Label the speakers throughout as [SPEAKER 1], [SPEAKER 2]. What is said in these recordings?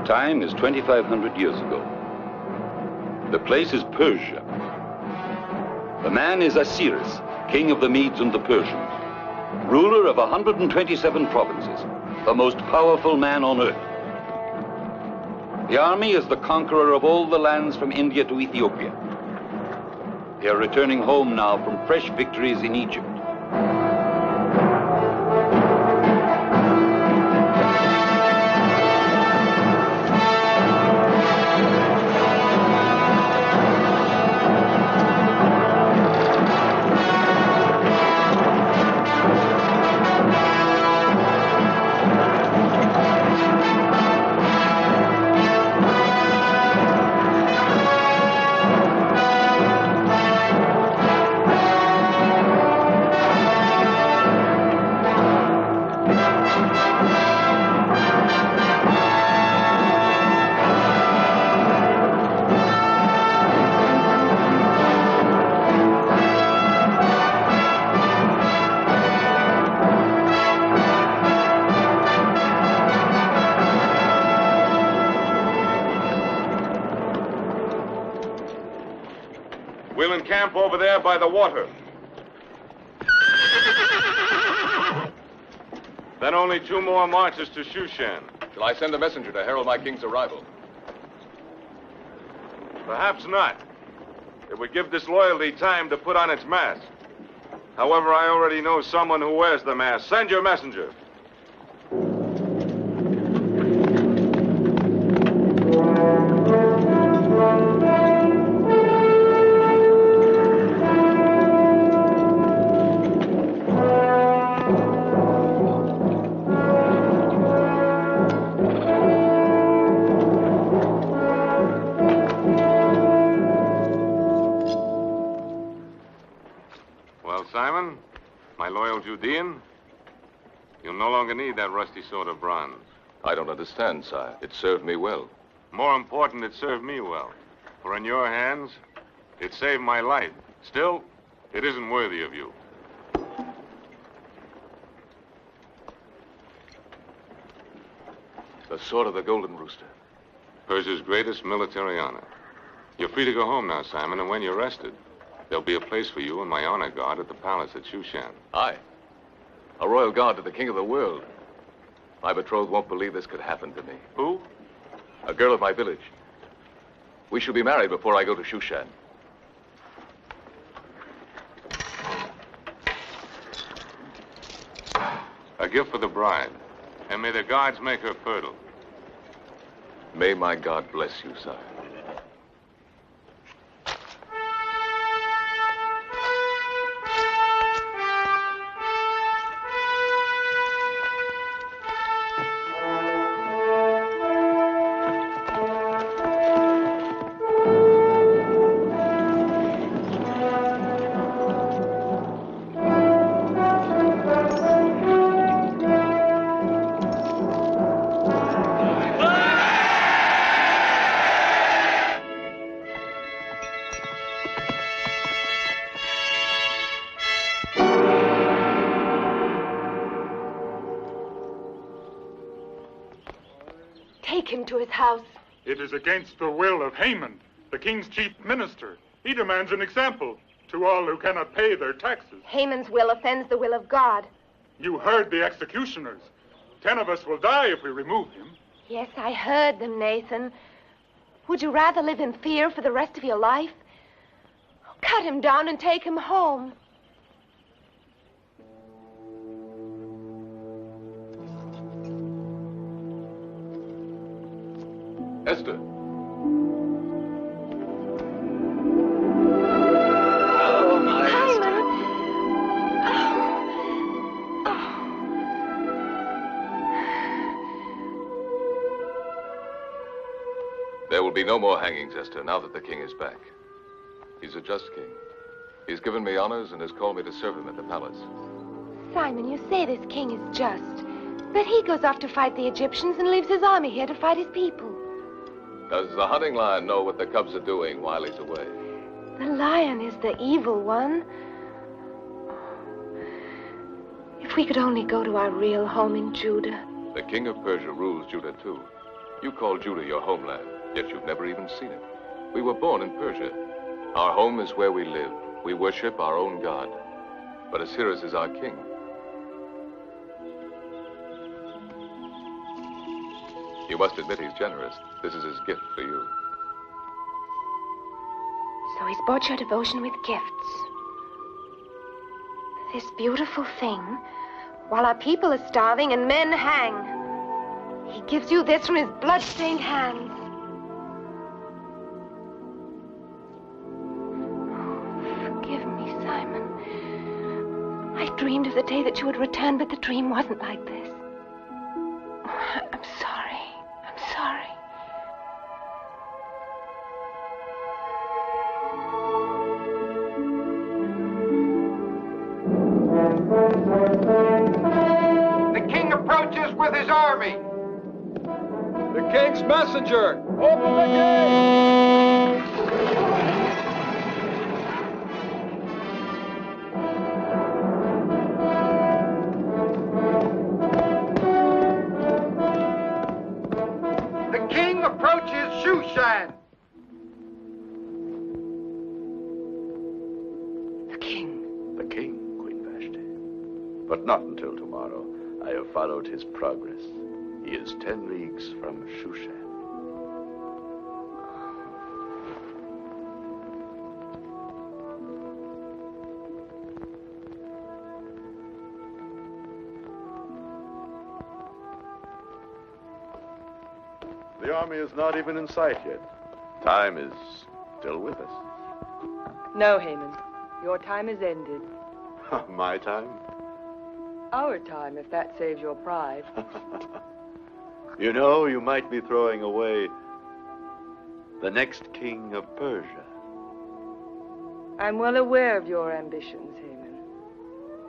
[SPEAKER 1] time is 2,500 years ago. The place is Persia. The man is Osiris, king of the Medes and the Persians, ruler of 127 provinces, the most powerful man on earth. The army is the conqueror of all the lands from India to Ethiopia. They are returning home now from fresh victories in Egypt.
[SPEAKER 2] Camp over there by the water. Then only 2 more marches to Shushan.
[SPEAKER 3] Shall I send a messenger to herald my king's arrival?
[SPEAKER 2] Perhaps not. It would give disloyalty time to put on its mask. However, I already know someone who wears the mask. Send your messenger. Simon, my loyal Judean, you'll no longer need that rusty sword of bronze.
[SPEAKER 3] I don't understand, sire. It served me well.
[SPEAKER 2] More important, it served me well. For in your hands, it saved my life. Still, it isn't worthy of you.
[SPEAKER 3] The sword of the Golden Rooster.
[SPEAKER 2] Persia's greatest military honor. You're free to go home now, Simon, and when you're rested, there'll be a place for you in my honor guard at the palace at Shushan.
[SPEAKER 3] Aye. A royal guard to the king of the world. My betrothed won't believe this could happen to me.
[SPEAKER 2] Who?
[SPEAKER 3] A girl of my village. We shall be married before I go to Shushan.
[SPEAKER 2] A gift for the bride. And may the gods make her fertile.
[SPEAKER 3] May my God bless you, sire.
[SPEAKER 4] Take him to his house.
[SPEAKER 5] It is against the will of Haman, the king's chief minister. He demands an example to all who cannot pay their taxes.
[SPEAKER 4] Haman's will offends the will of God.
[SPEAKER 5] You heard the executioners. 10 of us will die if we remove him.
[SPEAKER 4] Yes, I heard them, Nathan. Would you rather live in fear for the rest of your life? Cut him down and take him home.
[SPEAKER 3] Esther.
[SPEAKER 4] Oh, my Simon.
[SPEAKER 3] There will be no more hangings, Esther, now that the king is back. He's a just king. He's given me honors and has called me to serve him at the palace.
[SPEAKER 4] Simon, you say this king is just, but he goes off to fight the Egyptians and leaves his army here to fight his people.
[SPEAKER 3] Does the hunting lion know what the cubs are doing while he's away?
[SPEAKER 4] The lion is the evil one. If we could only go to our real home in Judah.
[SPEAKER 3] The king of Persia rules Judah, too. You call Judah your homeland, yet you've never even seen it. We were born in Persia. Our home is where we live. We worship our own God. But Osiris is our king. You must admit he's generous. This is his gift for you.
[SPEAKER 4] So he's bought your devotion with gifts. This beautiful thing, while our people are starving and men hang. He gives you this from his blood-stained hands. Forgive me, Simon. I dreamed of the day that you would return, but the dream wasn't like this. I'm sorry. I'm sorry.
[SPEAKER 6] The king approaches with his army.
[SPEAKER 7] The king's messenger! Open the gate!
[SPEAKER 6] The king approaches Shushan.
[SPEAKER 4] The king.
[SPEAKER 8] The king, Queen Vashti. But not until tomorrow. I have followed his progress. He is 10 leagues from Shushan. The army is not even in sight yet. Time is still with us.
[SPEAKER 9] No, Haman. Your time is ended.
[SPEAKER 8] My time?
[SPEAKER 9] Our time, if that saves your pride.
[SPEAKER 8] You know, you might be throwing away the next king of Persia.
[SPEAKER 9] I'm well aware of your ambitions, Haman.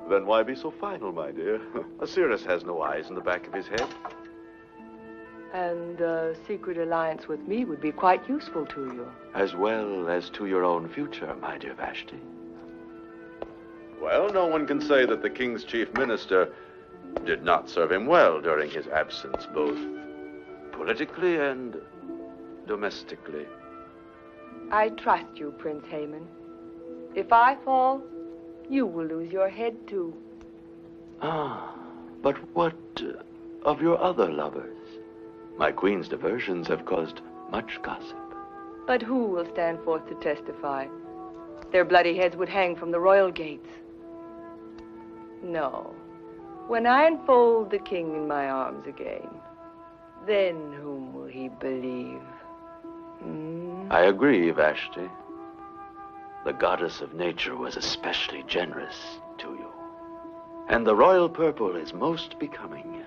[SPEAKER 8] Then why be so final, my dear? Osiris has no eyes in the back of his head.
[SPEAKER 9] And a secret alliance with me would be quite useful to you.
[SPEAKER 8] As well as to your own future, my dear Vashti. Well, no one can say that the king's chief minister did not serve him well during his absence, both politically and domestically.
[SPEAKER 9] I trust you, Prince Haman. If I fall, you will lose your head too.
[SPEAKER 8] Ah, but what of your other lovers? My queen's diversions have caused much gossip.
[SPEAKER 9] But who will stand forth to testify? Their bloody heads would hang from the royal gates. No. When I enfold the king in my arms again, then whom will he believe?
[SPEAKER 8] I agree, Vashti. The goddess of nature was especially generous to you. And the royal purple is most becoming.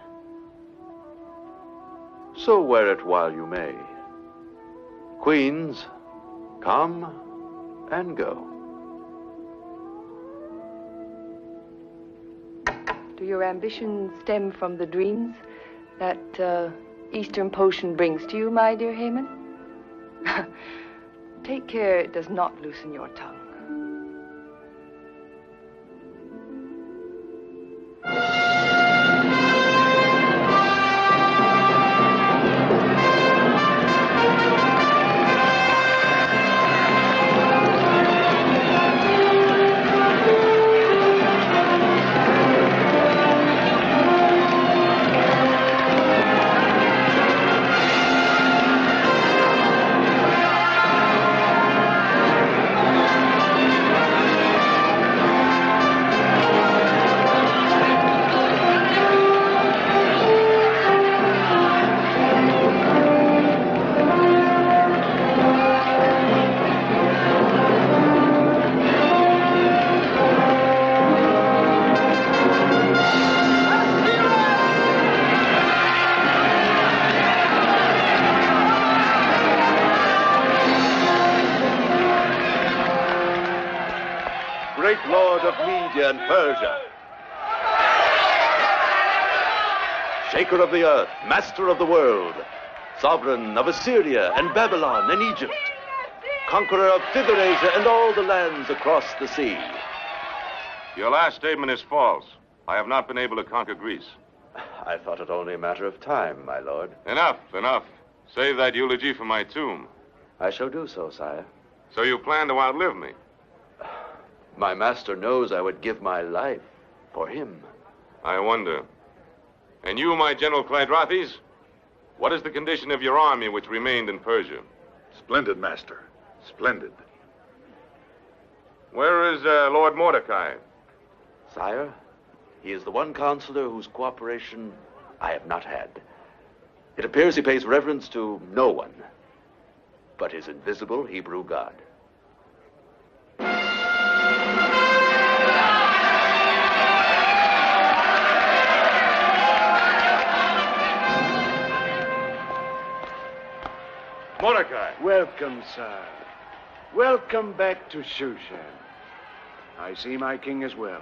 [SPEAKER 8] So wear it while you may. Queens, come and go.
[SPEAKER 9] Do your ambitions stem from the dreams that Eastern potion brings to you, my dear Haman? Take care it does not loosen your tongue.
[SPEAKER 8] Lord of Media and Persia. Shaker of the earth, master of the world, sovereign of Assyria and Babylon and Egypt, conqueror of Thither-Asia and all the lands across the sea.
[SPEAKER 2] Your last statement is false. I have not been able to conquer Greece.
[SPEAKER 8] I thought it only a matter of time, my lord.
[SPEAKER 2] Enough, enough. Save that eulogy for my tomb.
[SPEAKER 8] I shall do so, sire.
[SPEAKER 2] So you plan to outlive me?
[SPEAKER 8] My master knows I would give my life for him.
[SPEAKER 2] I wonder. And you, my General Clydrathes, what is the condition of your army which remained in Persia?
[SPEAKER 5] Splendid, Master. Splendid.
[SPEAKER 2] Where is Lord Mordecai?
[SPEAKER 8] Sire, he is the one counselor whose cooperation I have not had. It appears he pays reverence to no one but his invisible Hebrew God.
[SPEAKER 2] Mordecai.
[SPEAKER 10] Welcome, sir. Welcome back to Shushan. I see my king as well.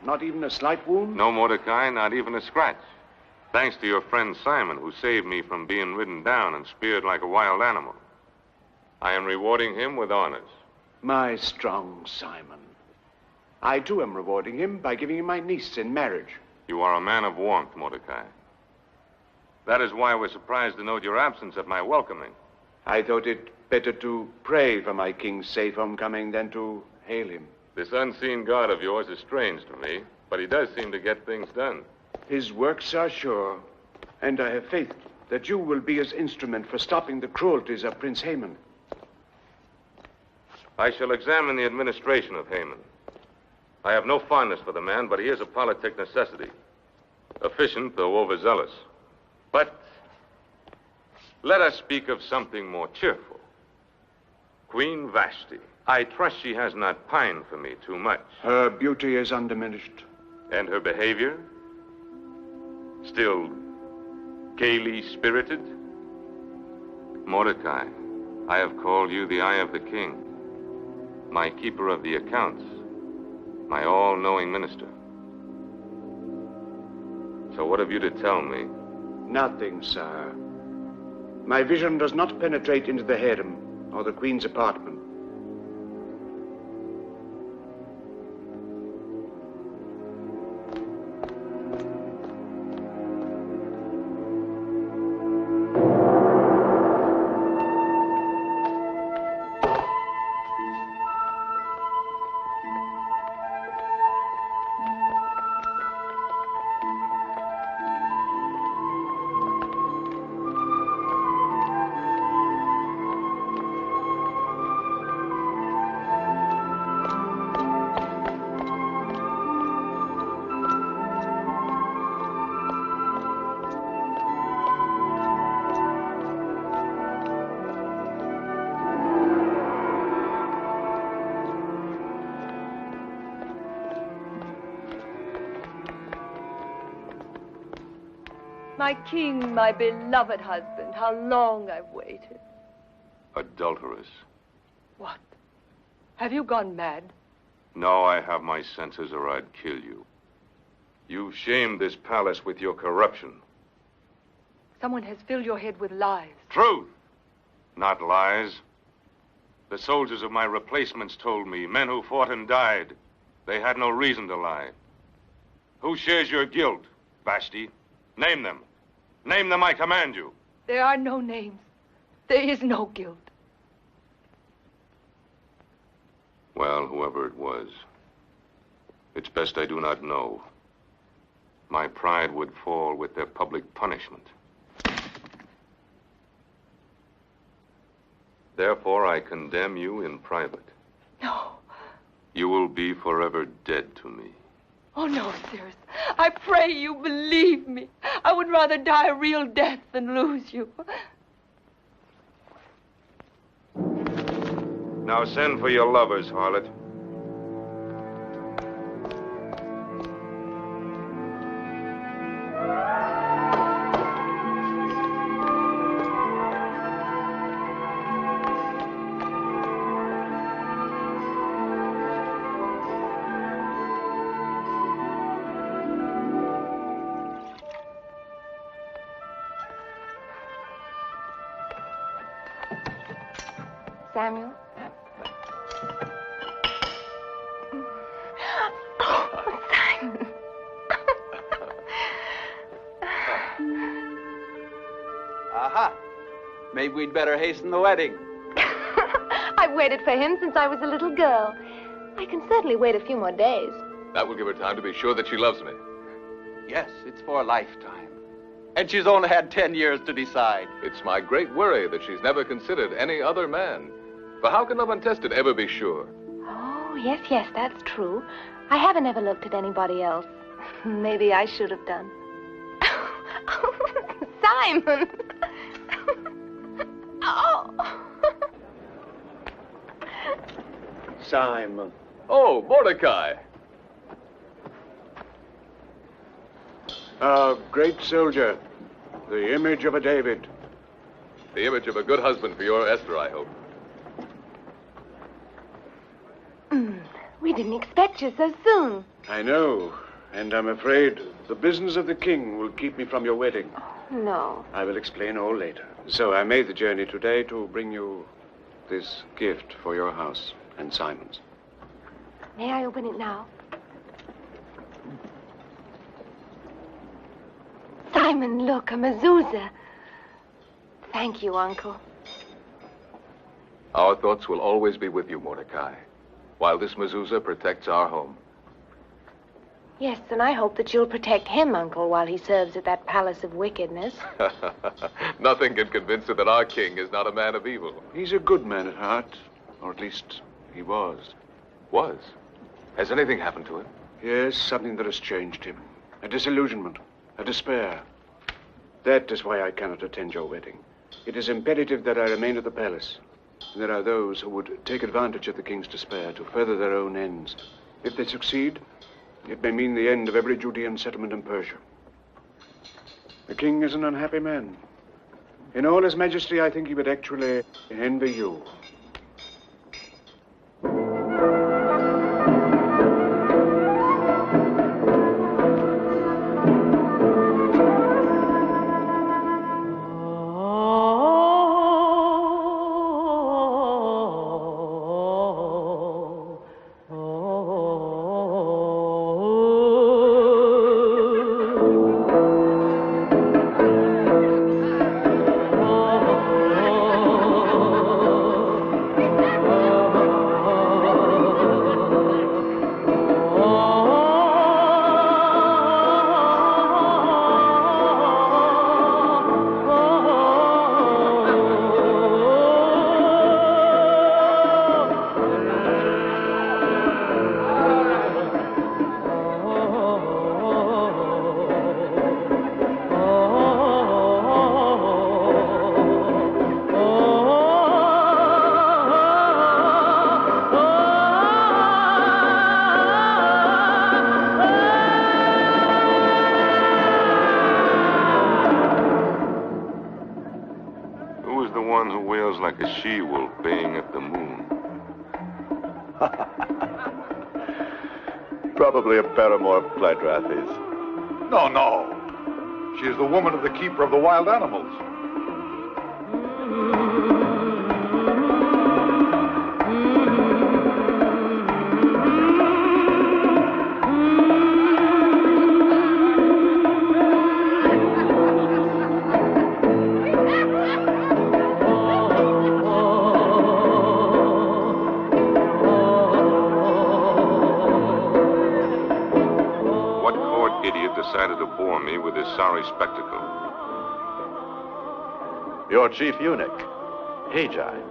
[SPEAKER 10] Not even a slight wound?
[SPEAKER 2] No, Mordecai, not even a scratch. Thanks to your friend Simon, who saved me from being ridden down and speared like a wild animal. I am rewarding him with honors.
[SPEAKER 10] My strong Simon. I, too, am rewarding him by giving him my niece in marriage.
[SPEAKER 2] You are a man of warmth, Mordecai. That is why we're surprised to note your absence at my welcoming.
[SPEAKER 10] I thought it better to pray for my king's safe homecoming than to hail him.
[SPEAKER 2] This unseen God of yours is strange to me, but he does seem to get things done.
[SPEAKER 10] His works are sure, and I have faith that you will be his instrument for stopping the cruelties of Prince Haman.
[SPEAKER 2] I shall examine the administration of Haman. I have no fondness for the man, but he is a politic necessity. Efficient, though overzealous. But let us speak of something more cheerful. Queen Vashti. I trust she has not pined for me too much.
[SPEAKER 10] Her beauty is undiminished.
[SPEAKER 2] And her behavior? Still gaily spirited? Mordecai, I have called you the Eye of the King, my keeper of the accounts, my all-knowing minister. So what have you to tell me?
[SPEAKER 10] Nothing, sir. My vision does not penetrate into the harem or the queen's apartment.
[SPEAKER 9] My king, my beloved husband, how long I've waited.
[SPEAKER 2] Adulteress.
[SPEAKER 9] What? Have you gone mad?
[SPEAKER 2] No, I have my senses or I'd kill you. You've shamed this palace with your corruption.
[SPEAKER 9] Someone has filled your head with lies.
[SPEAKER 2] Truth, not lies. The soldiers of my replacements told me, men who fought and died, they had no reason to lie. Who shares your guilt, Vashti? Name them. Name them, I command you.
[SPEAKER 9] There are no names. There is no guilt.
[SPEAKER 2] Well, whoever it was, it's best I do not know. My pride would fall with their public punishment. Therefore, I condemn you in private.
[SPEAKER 9] No.
[SPEAKER 2] You will be forever dead to me.
[SPEAKER 9] Oh, no, Cyrus. I pray you believe me. I would rather die a real death than lose you.
[SPEAKER 2] Now send for your lovers, harlot.
[SPEAKER 4] Samuel? Oh, Simon.
[SPEAKER 8] Aha!
[SPEAKER 11] Maybe we'd better hasten the wedding.
[SPEAKER 4] I've waited for him since I was a little girl. I can certainly wait a few more days.
[SPEAKER 3] That will give her time to be sure that she loves me.
[SPEAKER 11] Yes, it's for a lifetime. And she's only had 10 years to decide.
[SPEAKER 3] It's my great worry that she's never considered any other man. For how can love untested ever be sure?
[SPEAKER 4] Oh, yes, that's true. I haven't ever looked at anybody else. Maybe I should have done. Simon! Oh!
[SPEAKER 10] Simon.
[SPEAKER 3] Oh, Mordecai.
[SPEAKER 10] A great soldier. The image of a David.
[SPEAKER 3] The image of a good husband for your Esther, I hope.
[SPEAKER 4] We didn't expect you so soon.
[SPEAKER 10] I know, and I'm afraid the business of the king will keep me from your wedding.
[SPEAKER 4] No.
[SPEAKER 10] I will explain all later. So I made the journey today to bring you this gift for your house and Simon's.
[SPEAKER 4] May I open it now? Simon, look, a mezuzah. Thank you, Uncle.
[SPEAKER 3] Our thoughts will always be with you, Mordecai, while this mezuzah protects our home.
[SPEAKER 4] Yes, and I hope that you'll protect him, Uncle, while he serves at that palace of wickedness.
[SPEAKER 3] Nothing can convince her that our king is not a man of evil.
[SPEAKER 10] He's a good man at heart, or at least he was.
[SPEAKER 3] Was? Has anything happened to him?
[SPEAKER 10] Yes, something that has changed him. A disillusionment, a despair. That is why I cannot attend your wedding. It is imperative that I remain at the palace. And there are those who would take advantage of the king's despair to further their own ends. If they succeed, it may mean the end of every Judean settlement in Persia. The king is an unhappy man. In all his majesty, I think he would actually envy you.
[SPEAKER 2] Like a she-wolf baying at the moon.
[SPEAKER 12] Probably a paramour of Clydrathes.
[SPEAKER 13] No. She is the woman of the keeper of the wild animals.
[SPEAKER 2] Decided to bore me with his sorry spectacle.
[SPEAKER 12] Your chief eunuch, Hagi.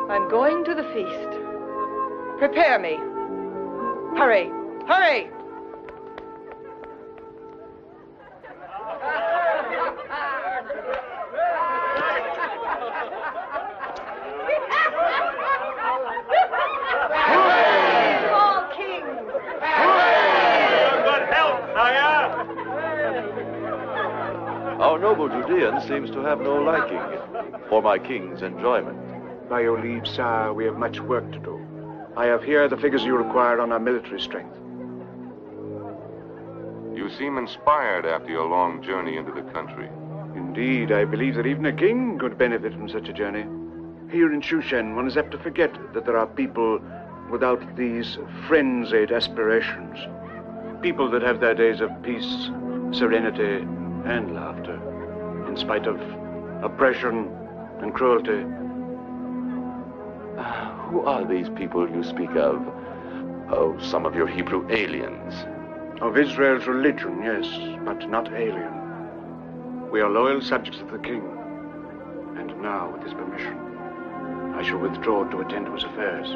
[SPEAKER 9] I'm going to the feast. Prepare me. Hurry, hurry! All kings!
[SPEAKER 8] Our noble Judean seems to have no liking for my king's enjoyment.
[SPEAKER 10] By your leave, sire, we have much work to do. I have here the figures you require on our military strength.
[SPEAKER 2] You seem inspired after your long journey into the country.
[SPEAKER 10] Indeed, I believe that even a king could benefit from such a journey. Here in Shushan, one is apt to forget that there are people without these frenzied aspirations. People that have their days of peace, serenity, and laughter, in spite of oppression and cruelty.
[SPEAKER 8] Who are these people you speak of? Oh, some of your Hebrew aliens.
[SPEAKER 10] Of Israel's religion, yes, but not alien. We are loyal subjects of the king. And now, with his permission, I shall withdraw to attend to his affairs.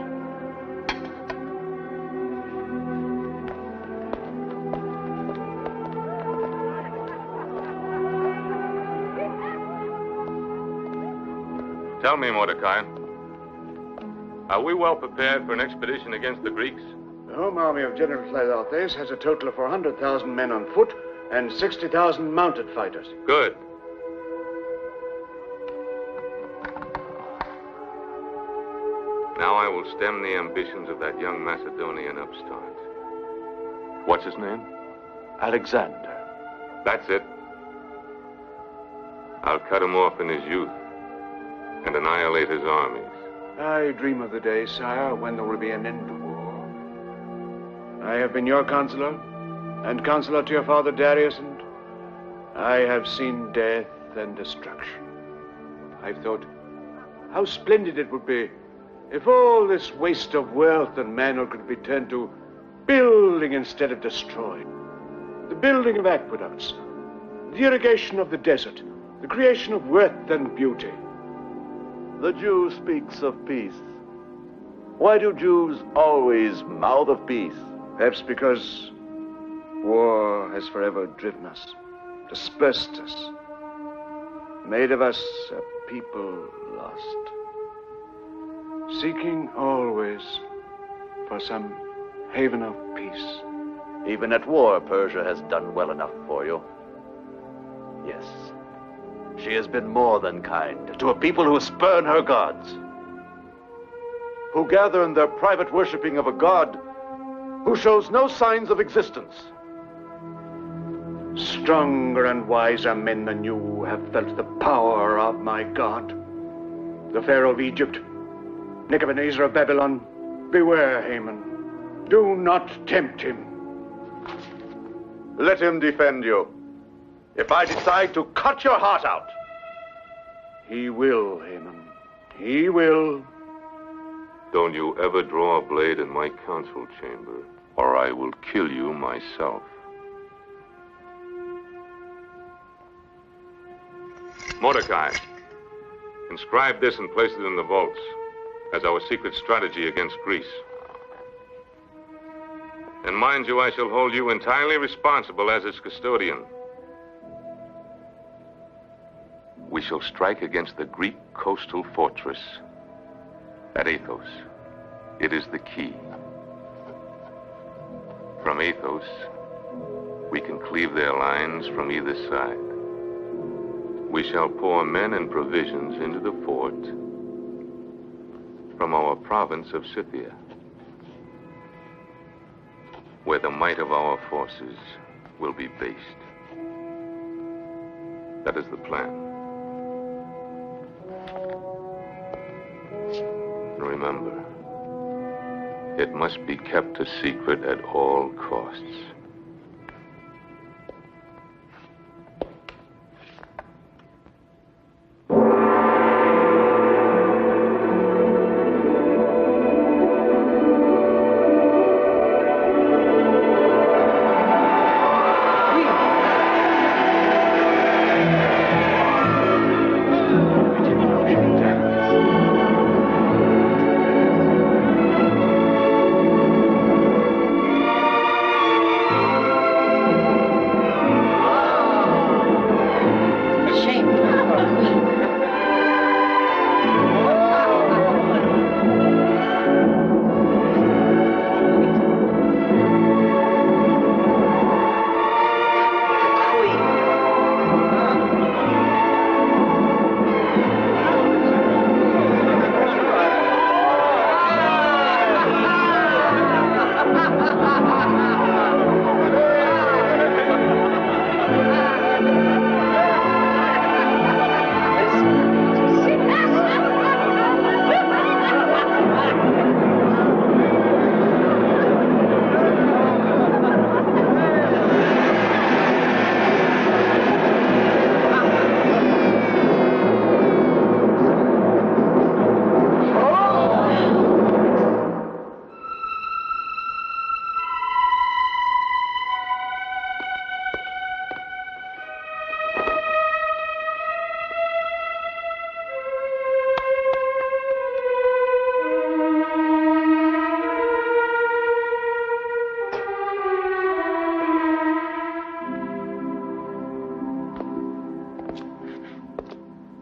[SPEAKER 2] Tell me, Mordecai, are we well prepared for an expedition against the Greeks?
[SPEAKER 10] The home army of General Cleanthes has a total of 400,000 men on foot and 60,000 mounted fighters.
[SPEAKER 2] Good. Now I will stem the ambitions of that young Macedonian upstart. What's his name?
[SPEAKER 8] Alexander.
[SPEAKER 2] That's it. I'll cut him off in his youth and annihilate his armies.
[SPEAKER 10] I dream of the day, sire, when there will be an end to war. I have been your counselor, and counselor to your father Darius, and I have seen death and destruction. I've thought how splendid it would be if all this waste of wealth and manhood could be turned to building instead of destroying. The building of aqueducts, the irrigation of the desert, the creation of worth and beauty.
[SPEAKER 8] The Jew speaks of peace. Why do Jews always mouth of peace?
[SPEAKER 10] Perhaps because war has forever driven us, dispersed us, made of us a people lost, seeking always for some haven of peace.
[SPEAKER 8] Even at war, Persia has done well enough for you. Yes, she has been more than kind to a people who spurn her gods, who gather in their private worshipping of a god who shows no signs of existence.
[SPEAKER 10] Stronger and wiser men than you have felt the power of my God. The Pharaoh of Egypt, Nebuchadnezzar of Babylon, beware Haman. Do not tempt him.
[SPEAKER 12] Let him defend you. If I decide to cut your heart out.
[SPEAKER 10] He will, Haman. He will.
[SPEAKER 2] Don't you ever draw a blade in my council chamber, or I will kill you myself. Mordecai, inscribe this and place it in the vaults as our secret strategy against Greece. And mind you, I shall hold you entirely responsible as its custodian. We shall strike against the Greek coastal fortress at Athos. It is the key. From Athos, we can cleave their lines from either side. We shall pour men and provisions into the fort from our province of Scythia, where the might of our forces will be based. That is the plan. Remember, it must be kept a secret at all costs.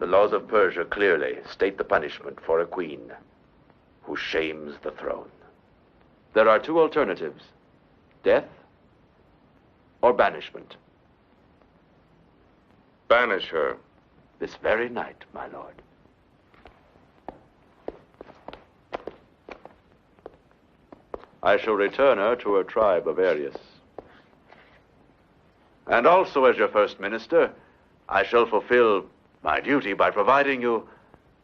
[SPEAKER 8] laws of Persia clearly state the punishment for a queen who shames the throne. There are two alternatives: death or banishment.
[SPEAKER 2] Banish her.
[SPEAKER 8] This very night, my lord. I shall return her to her tribe of Arius. And also, as your first minister, I shall fulfill my duty by providing you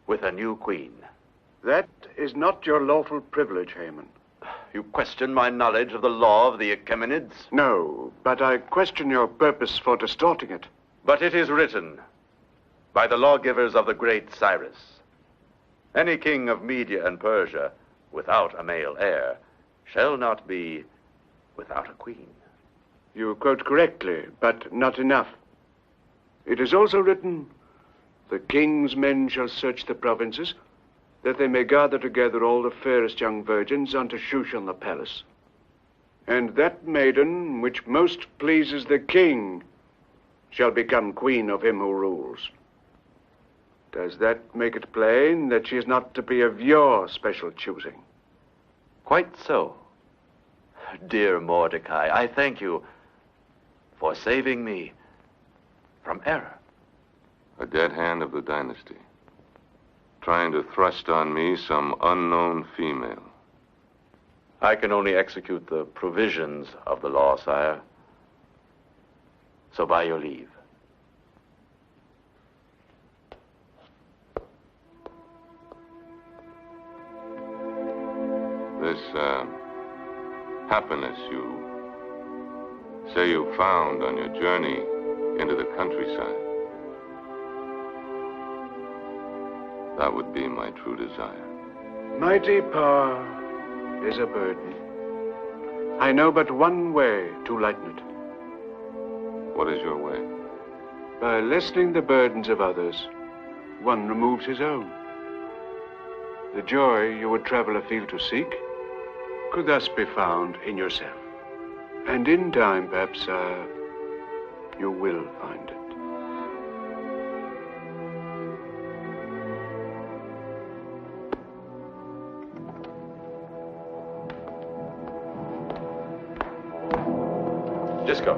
[SPEAKER 8] with a new queen.
[SPEAKER 10] That is not your lawful privilege, Haman.
[SPEAKER 8] You question my knowledge of the law of the Achaemenids?
[SPEAKER 10] No, but I question your purpose for distorting it.
[SPEAKER 8] But it is written by the lawgivers of the great Cyrus: any king of Media and Persia without a male heir shall not be without a queen.
[SPEAKER 10] You quote correctly, but not enough. It is also written, the king's men shall search the provinces, that they may gather together all the fairest young virgins unto Shushan the palace. And that maiden which most pleases the king shall become queen of him who rules. Does that make it plain that she is not to be of your special choosing?
[SPEAKER 8] Quite so. Dear Mordecai, I thank you for saving me from error.
[SPEAKER 2] A dead hand of the dynasty, trying to thrust on me some unknown female.
[SPEAKER 8] I can only execute the provisions of the law, sire. So by your leave.
[SPEAKER 2] This, happiness you say you found on your journey into the countryside, that would be my true desire.
[SPEAKER 10] Mighty power is a burden. I know but one way to lighten it.
[SPEAKER 2] What is your way?
[SPEAKER 10] By lessening the burdens of others, one removes his own. The joy you would travel afield to seek could thus be found in yourself. And in time, perhaps, you will find it.
[SPEAKER 8] Disco.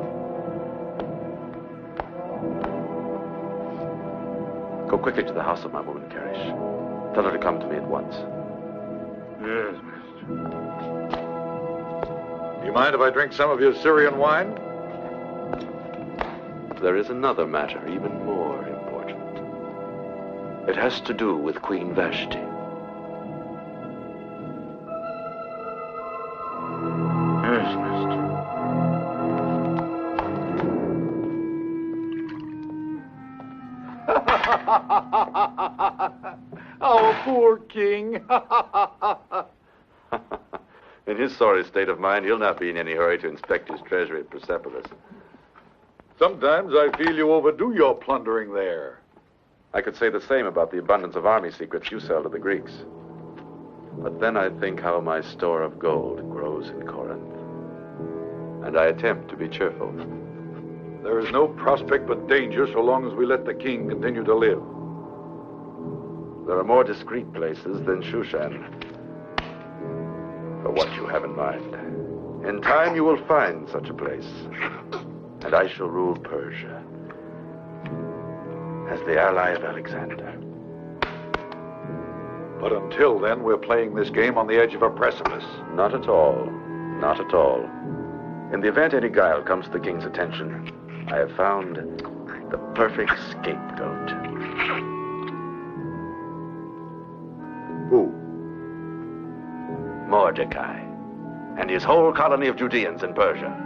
[SPEAKER 8] Go quickly to the house of my woman, Karish. Tell her to come to me at once.
[SPEAKER 13] Yes, mister. Do you mind if I drink some of your Syrian wine?
[SPEAKER 8] There is another matter even more important. It has to do with Queen Vashti.
[SPEAKER 13] Yes, mister.
[SPEAKER 7] Our poor king.
[SPEAKER 8] In his sorry state of mind, he'll not be in any hurry to inspect his treasury at Persepolis.
[SPEAKER 13] Sometimes I feel you overdo your plundering there.
[SPEAKER 8] I could say the same about the abundance of army secrets you sell to the Greeks. But then I think how my store of gold grows in Corinth. And I attempt to be cheerful.
[SPEAKER 13] There is no prospect but danger so long as we let the king continue to live.
[SPEAKER 8] There are more discreet places than Shushan for what you have in mind. In time, you will find such a place. And I shall rule Persia as the ally of Alexander.
[SPEAKER 13] But until then, we're playing this game on the edge of a precipice.
[SPEAKER 8] Not at all. Not at all. In the event any guile comes to the king's attention, I have found the perfect scapegoat.
[SPEAKER 13] Who?
[SPEAKER 8] Mordecai and his whole colony of Judeans in Persia.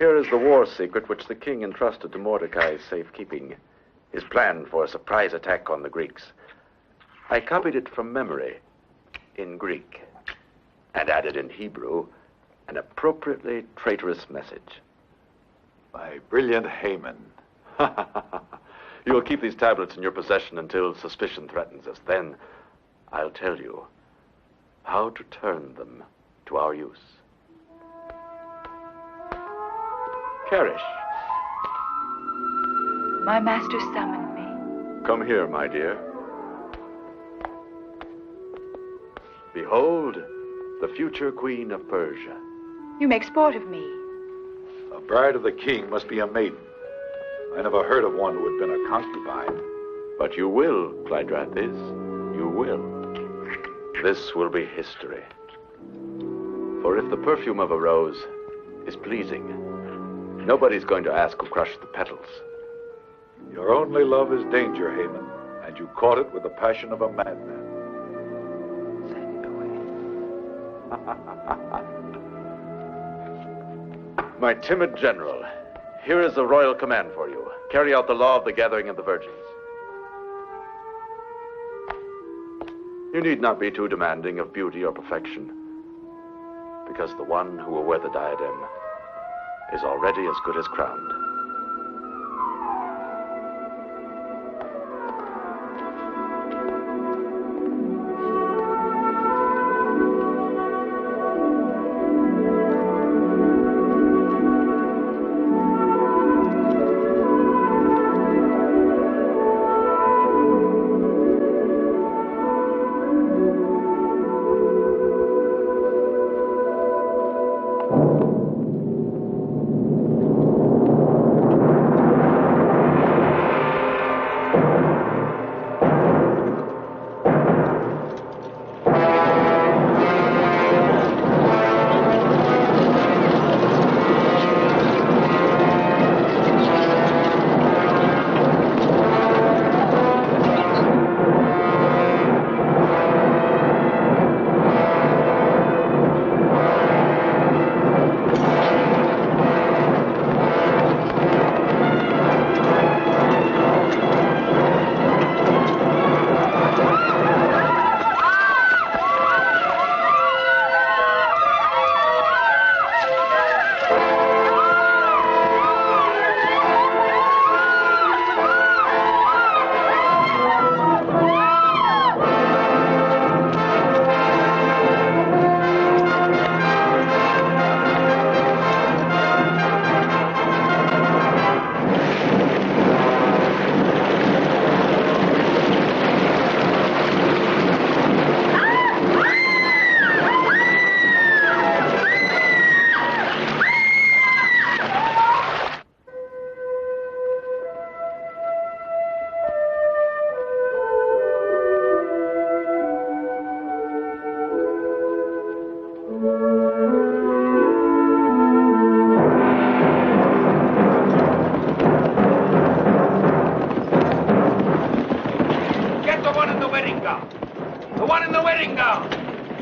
[SPEAKER 8] Here is the war secret which the king entrusted to Mordecai's safekeeping. His plan for a surprise attack on the Greeks. I copied it from memory in Greek and added in Hebrew an appropriately traitorous message.
[SPEAKER 13] My brilliant Haman.
[SPEAKER 8] You'll keep these tablets in your possession until suspicion threatens us. Then I'll tell you how to turn them to our use. Karish.
[SPEAKER 4] My master summoned me.
[SPEAKER 8] Come here, my dear. Behold, the future queen of Persia.
[SPEAKER 4] You make sport of me.
[SPEAKER 13] A bride of the king must be a maiden. I never heard of one who had been a concubine.
[SPEAKER 8] But you will, Clydrathis. You will. This will be history. For if the perfume of a rose is pleasing, nobody's going to ask who crushed the petals.
[SPEAKER 13] Your only love is danger, Haman, and you caught it with the passion of a madman.
[SPEAKER 8] My timid general, here is a royal command for you. Carry out the law of the gathering of the virgins. You need not be too demanding of beauty or perfection, because the one who will wear the diadem is already as good as crowned.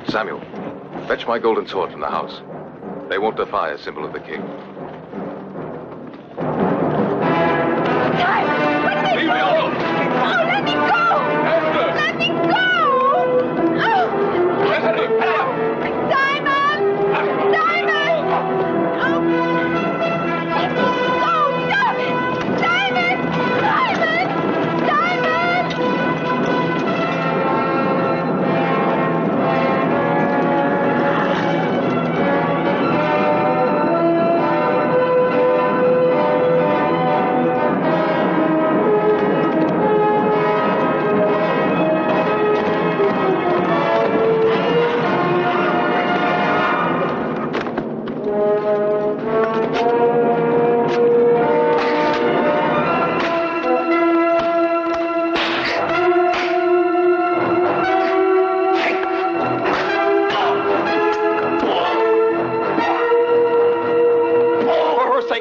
[SPEAKER 3] Samuel, fetch my golden sword from the house. They won't defy a symbol of the king.
[SPEAKER 1] Leave me alone!
[SPEAKER 4] Oh, let me go!
[SPEAKER 1] Esther!
[SPEAKER 4] Let me go! Oh!
[SPEAKER 1] Esther!
[SPEAKER 4] Simon! Simon! Oh! Let me go! Stop it! Simon! Simon! Simon!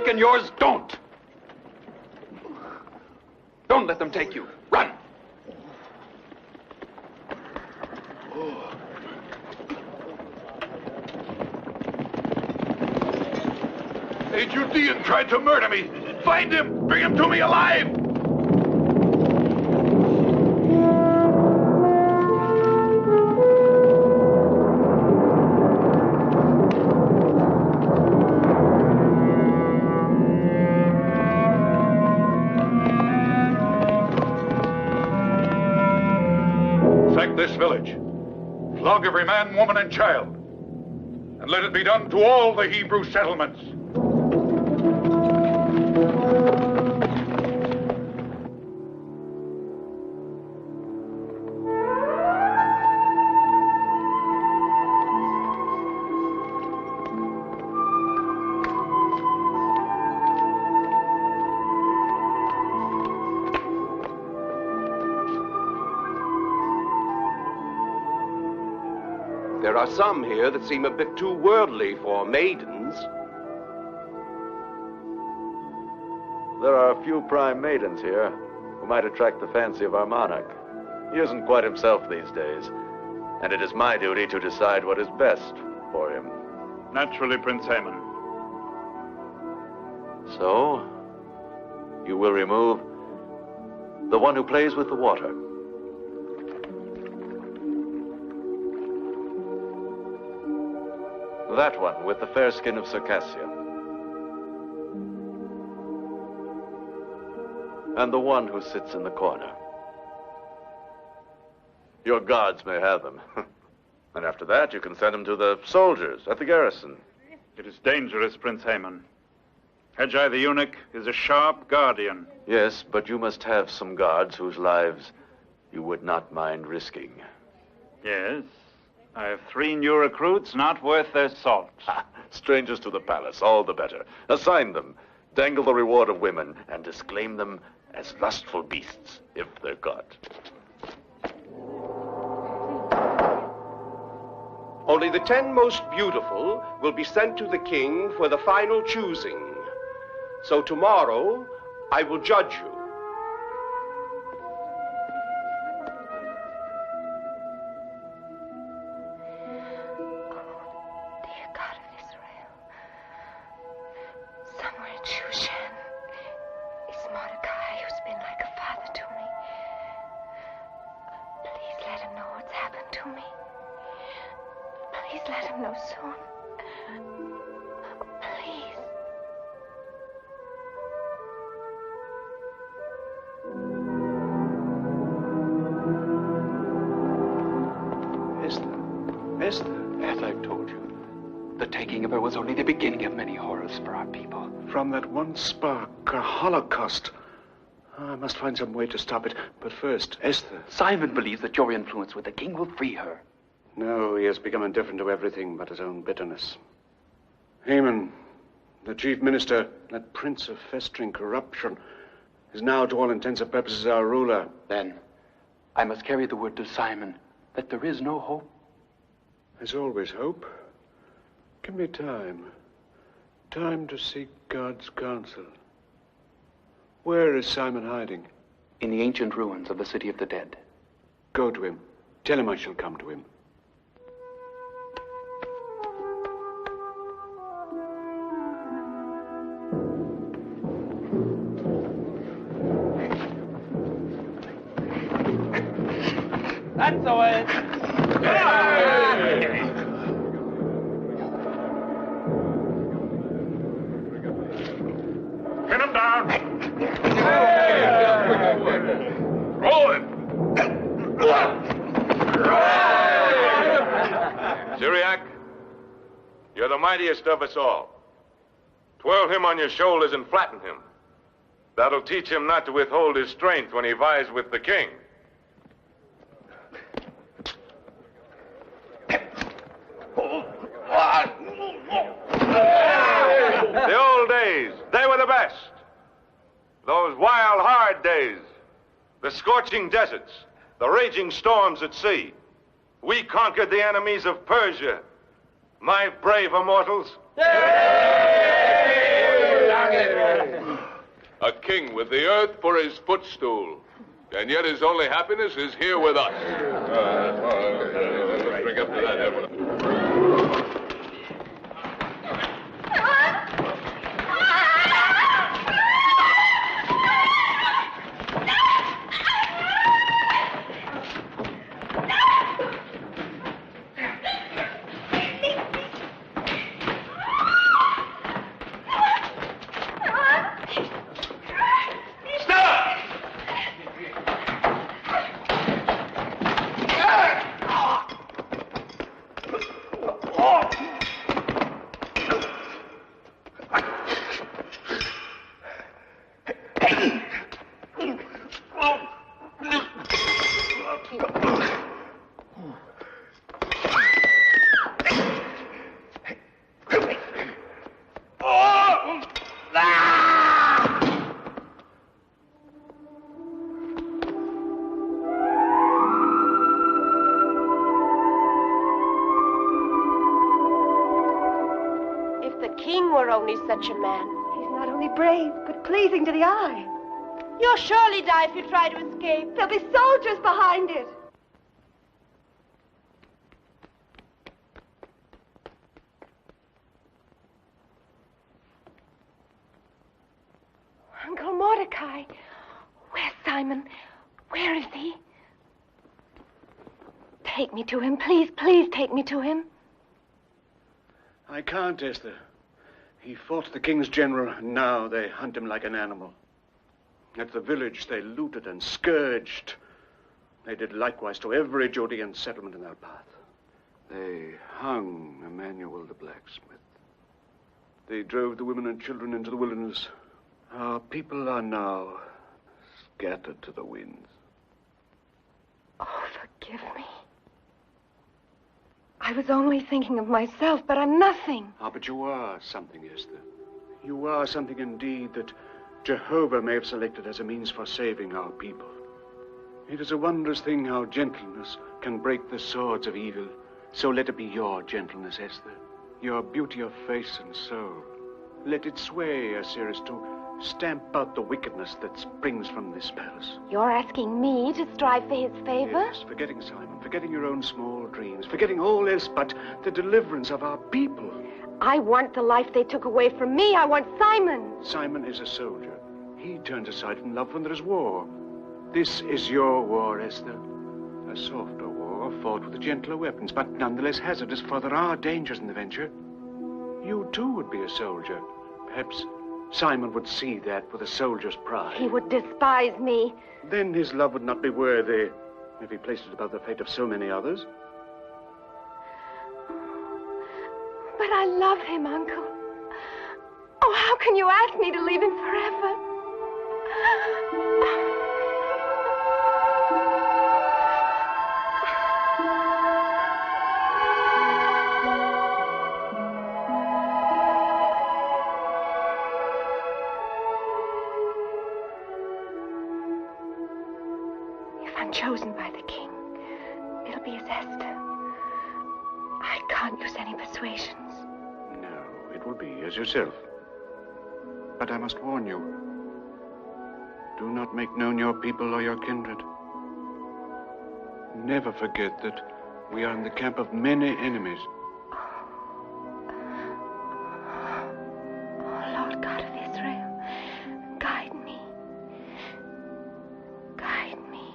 [SPEAKER 11] And yours, don't. Don't let them take you. Run.
[SPEAKER 13] A Judean tried to murder me. Find him! Bring him to me alive! Sack this village. Flog every man, woman, and child. And let it be done to all the Hebrew settlements.
[SPEAKER 14] There are some here that seem a bit too worldly for maidens.
[SPEAKER 8] There are a few prime maidens here who might attract the fancy of our monarch. He isn't quite himself these days, and it is my duty to decide what is best for him.
[SPEAKER 5] Naturally, Prince Haman.
[SPEAKER 8] So, you will remove the one who plays with the water. That one with the fair skin of Circassia. And the one who sits in the corner. Your guards may have them. And after that, you can send them to the soldiers at the garrison.
[SPEAKER 5] It is dangerous, Prince Haman. Haggai the eunuch is a sharp guardian.
[SPEAKER 8] Yes, but you must have some guards whose lives you would not mind risking.
[SPEAKER 5] Yes. I have 3 new recruits not worth their salt.
[SPEAKER 8] Strangers to the palace, all the better. Assign them, dangle the reward of women, and disclaim them as lustful beasts, if they're caught.
[SPEAKER 14] Only the 10 most beautiful will be sent to the king for the final choosing. So tomorrow, I will judge you.
[SPEAKER 11] Esther, as I've told you, the taking of her was only the beginning of many horrors for our people.
[SPEAKER 10] From that one spark, a holocaust. I must find some way to stop it. But first, Esther.
[SPEAKER 11] Simon believes that your influence with the king will free her.
[SPEAKER 10] No, he has become indifferent to everything but his own bitterness. Haman, the chief minister, that prince of festering corruption, is now, to all intents and purposes, our ruler.
[SPEAKER 11] Then, I must carry the word to Simon that there is no hope.
[SPEAKER 10] There's always hope. Give me time. Time to seek God's counsel. Where is Simon hiding?
[SPEAKER 11] In the ancient ruins of the city of the dead.
[SPEAKER 10] Go to him. Tell him I shall come to him.
[SPEAKER 15] That's the way.
[SPEAKER 5] Pin him down.
[SPEAKER 13] Roll him.
[SPEAKER 2] Syriac, you're the mightiest of us all. Twirl him on your shoulders and flatten him. That'll teach him not to withhold his strength when he vies with the king. The old days, they were the best. Those wild, hard days. The scorching deserts, the raging storms at sea. We conquered the enemies of Persia. My brave immortals.
[SPEAKER 3] A king with the earth for his footstool. And yet his only happiness is here with us. Let's bring up to that, everyone.
[SPEAKER 4] the king were only such a man.
[SPEAKER 16] He's not only brave, but pleasing to the eye.
[SPEAKER 4] You'll surely die if you try to escape.
[SPEAKER 16] There'll be soldiers behind it.
[SPEAKER 4] Uncle Mordecai. Where's Simon? Where is he? Take me to him. Please, please take me to him.
[SPEAKER 10] I can't, Esther. He fought the king's general, and now they hunt him like an animal. At the village, they looted and scourged. They did likewise to every Judean settlement in their path. They hung Emmanuel the blacksmith. They drove the women and children into the wilderness. Our people are now scattered to the winds.
[SPEAKER 4] Oh, forgive me. I was only thinking of myself, but I'm nothing.
[SPEAKER 10] Ah, but you are something, Esther. You are something indeed that Jehovah may have selected as a means for saving our people. It is a wondrous thing how gentleness can break the swords of evil. So let it be your gentleness, Esther, your beauty of face and soul. Let it sway Osiris to stamp out the wickedness that springs from this palace.
[SPEAKER 4] You're asking me to strive for his favor?
[SPEAKER 10] Yes, forgetting Simon, forgetting your own small dreams, forgetting all else but the deliverance of our people.
[SPEAKER 4] I want the life they took away from me. I want Simon.
[SPEAKER 10] Simon is a soldier. He turns aside from love when there is war. This is your war, Esther. A softer war, fought with gentler weapons, but nonetheless hazardous, for there are dangers in the venture. You, too, would be a soldier. Perhaps Simon would see that with a soldier's pride.
[SPEAKER 4] He would despise me.
[SPEAKER 10] Then his love would not be worthy if he placed it above the fate of so many others.
[SPEAKER 4] But I love him, Uncle. Oh, how can you ask me to leave him forever? If I'm chosen by the king, it'll be as Esther. I can't use any persuasions.
[SPEAKER 10] No, it will be as yourself. But I must warn you. Do not make known your people or your kindred. Never forget that we are in the camp of many enemies.
[SPEAKER 4] Oh, Lord God of Israel, guide me. Guide me.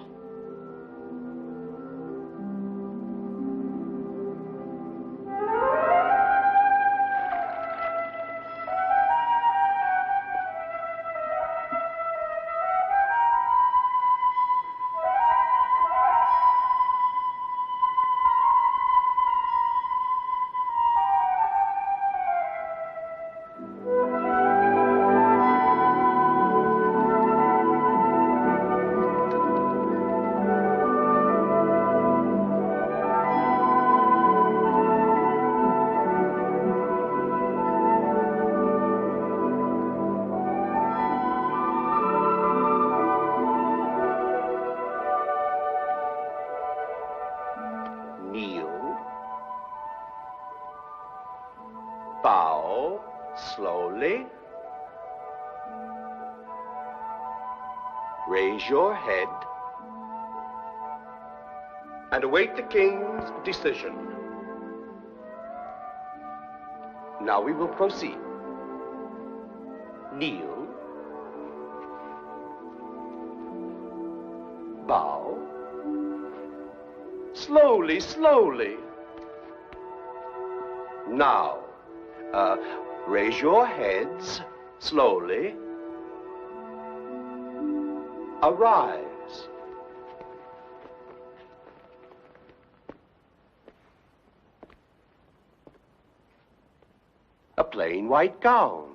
[SPEAKER 14] Bow slowly. Raise your head and await the king's decision. Now we will proceed. Kneel. Bow. Slowly, slowly. Now, raise your heads slowly. Arise. A plain white gown.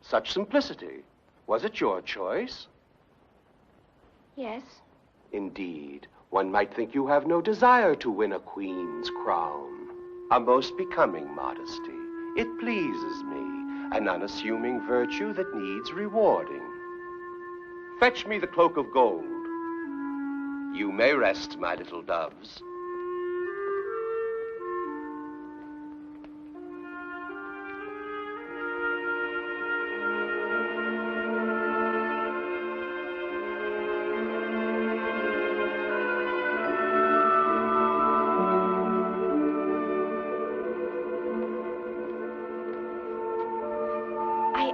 [SPEAKER 14] Such simplicity. Was it your choice?
[SPEAKER 4] Yes.
[SPEAKER 14] Indeed, one might think you have no desire to win a queen's crown. A most becoming modesty. It pleases me, an unassuming virtue that needs rewarding. Fetch me the cloak of gold. You may rest, my little doves.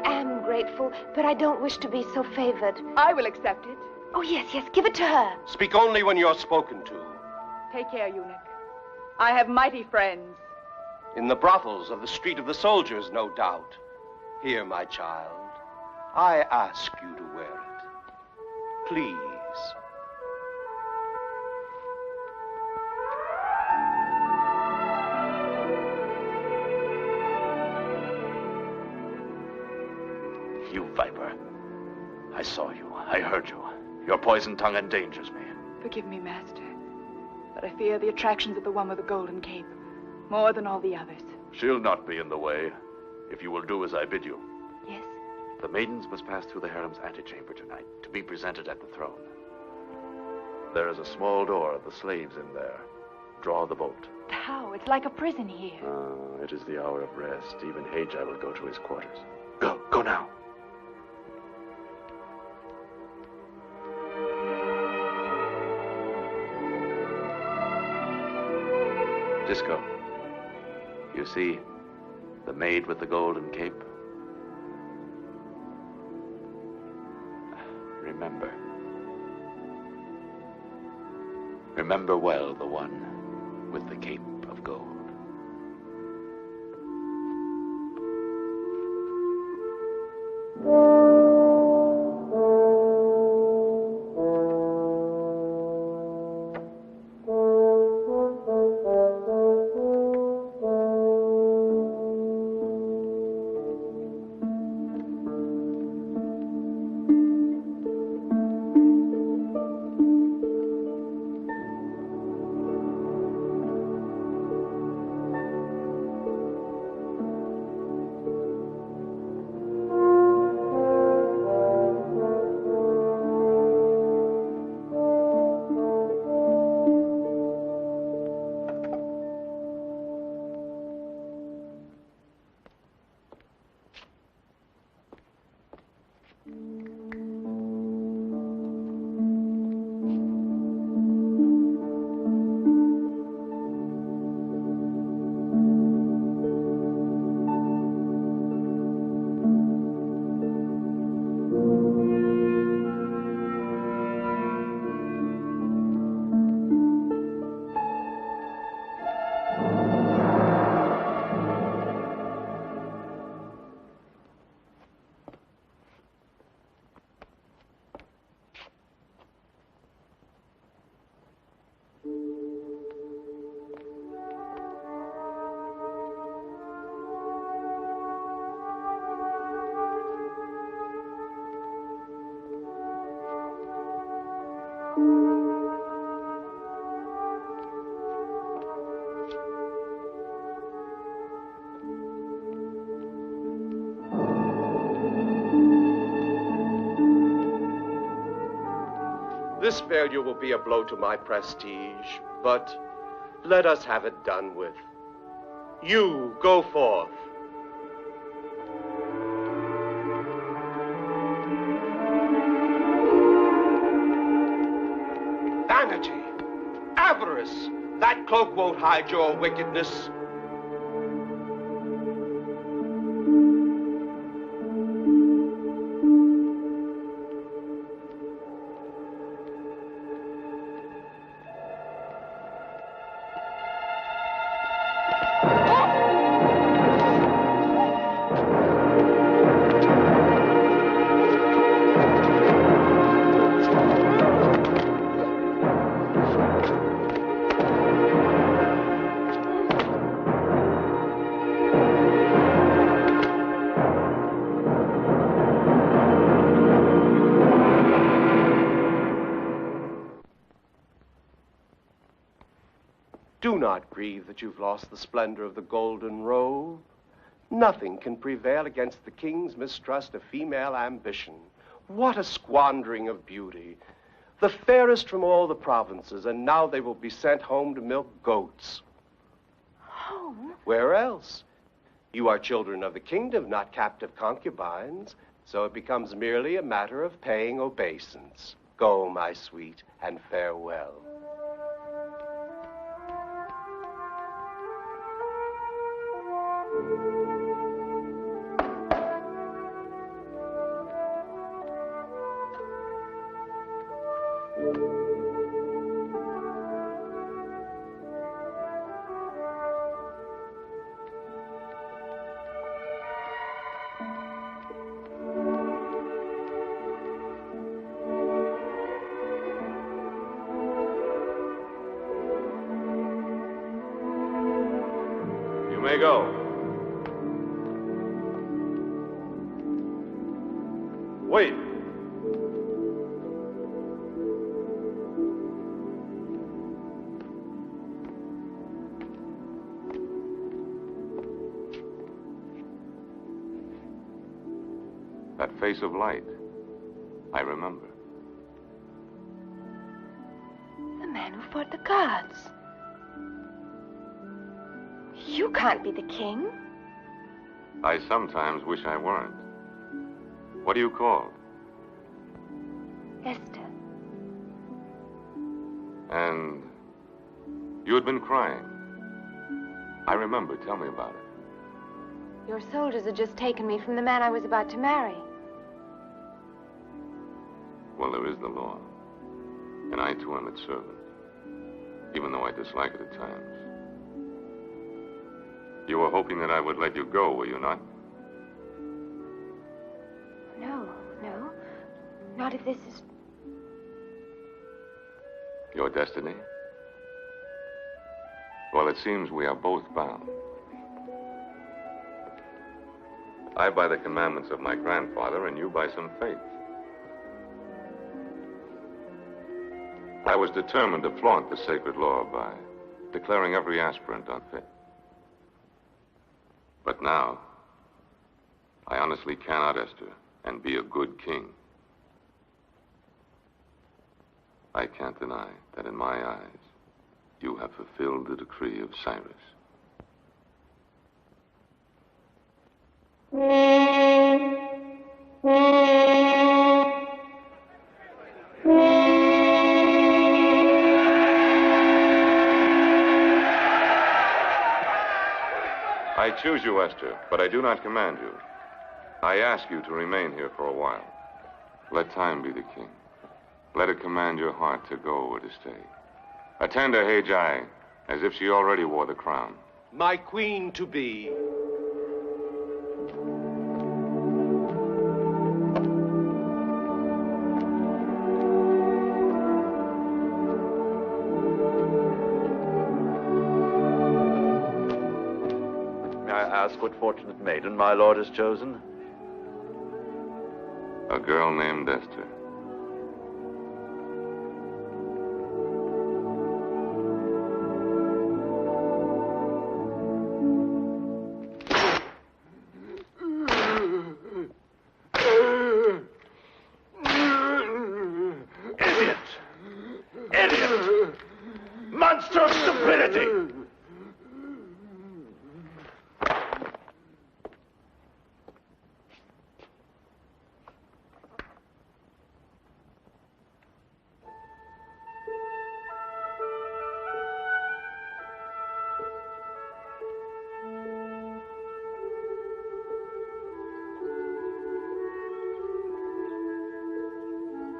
[SPEAKER 4] am grateful, but I don't wish to be so favored.
[SPEAKER 9] I will accept it.
[SPEAKER 4] Oh, yes, yes, give it to her.
[SPEAKER 14] Speak only when you're spoken to.
[SPEAKER 9] Take care, eunuch. I have mighty friends.
[SPEAKER 14] In the brothels of the Street of the Soldiers, no doubt. Here, my child, I ask you to wear it. Please.
[SPEAKER 8] You viper. I saw you. I heard you. Your poisoned tongue endangers me.
[SPEAKER 9] Forgive me, master, but I fear the attractions of the one with the golden cape more than all the others.
[SPEAKER 8] She'll not be in the way, if you will do as I bid you.
[SPEAKER 4] Yes?
[SPEAKER 8] The maidens must pass through the harem's antechamber tonight to be presented at the throne. There is a small door of the slaves in there. Draw the bolt.
[SPEAKER 9] How? It's like a prison here.
[SPEAKER 8] It is the hour of rest. Even Hajah will go to his quarters. Go now. Disco, you see the maid with the golden cape? Remember. Remember well the one with the cape of gold.
[SPEAKER 14] This failure will be a blow to my prestige, but let us have it done with. You go forth. Vanity, avarice, that cloak won't hide your wickedness. Do not grieve that you've lost the splendor of the golden robe. Nothing can prevail against the king's mistrust of female ambition. What a squandering of beauty. The fairest from all the provinces, and now they will be sent home to milk goats.
[SPEAKER 4] Home?
[SPEAKER 14] Where else? You are children of the kingdom, not captive concubines, so it becomes merely a matter of paying obeisance. Go, my sweet, and farewell.
[SPEAKER 2] go.
[SPEAKER 12] Wait.
[SPEAKER 2] That face of light. I remember.
[SPEAKER 4] The man who fought the gods. You can't be the king.
[SPEAKER 2] I sometimes wish I weren't. What are you called?
[SPEAKER 4] Esther.
[SPEAKER 2] And you had been crying. I remember. Tell me about it.
[SPEAKER 4] Your soldiers had just taken me from the man I was about to marry.
[SPEAKER 2] Well, there is the law. And I, too, am its servant. Even though I dislike it at times. You were hoping that I would let you go, were you not?
[SPEAKER 4] No. Not if this is...
[SPEAKER 2] Your destiny? Well, it seems we are both bound. I by the commandments of my grandfather, and you by some faith. I was determined to flaunt the sacred law by declaring every aspirant unfit. But now, I honestly cannot, Esther, and be a good king. I can't deny that in my eyes, you have fulfilled the decree of Cyrus. I choose you, Esther, but I do not command you. I ask you to remain here for a while. Let time be the king. Let it command your heart to go or to stay. Attend to Haggai as if she already wore the crown.
[SPEAKER 14] My queen to be.
[SPEAKER 8] May I ask what fortunate maiden my lord has chosen?
[SPEAKER 2] A girl named Esther.
[SPEAKER 12] Idiot! Monster of stupidity!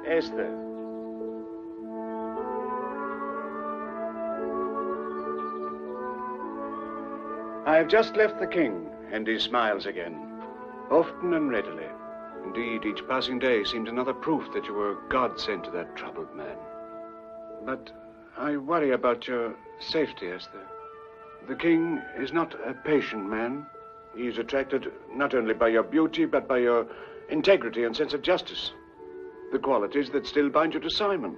[SPEAKER 10] Esther. I have just left the king, and he smiles again, often and readily. Indeed, each passing day seems another proof that you were God sent to that troubled man. But I worry about your safety, Esther. The king is not a patient man. He is attracted not only by your beauty, but by your integrity and sense of justice. The qualities that still bind you to Simon.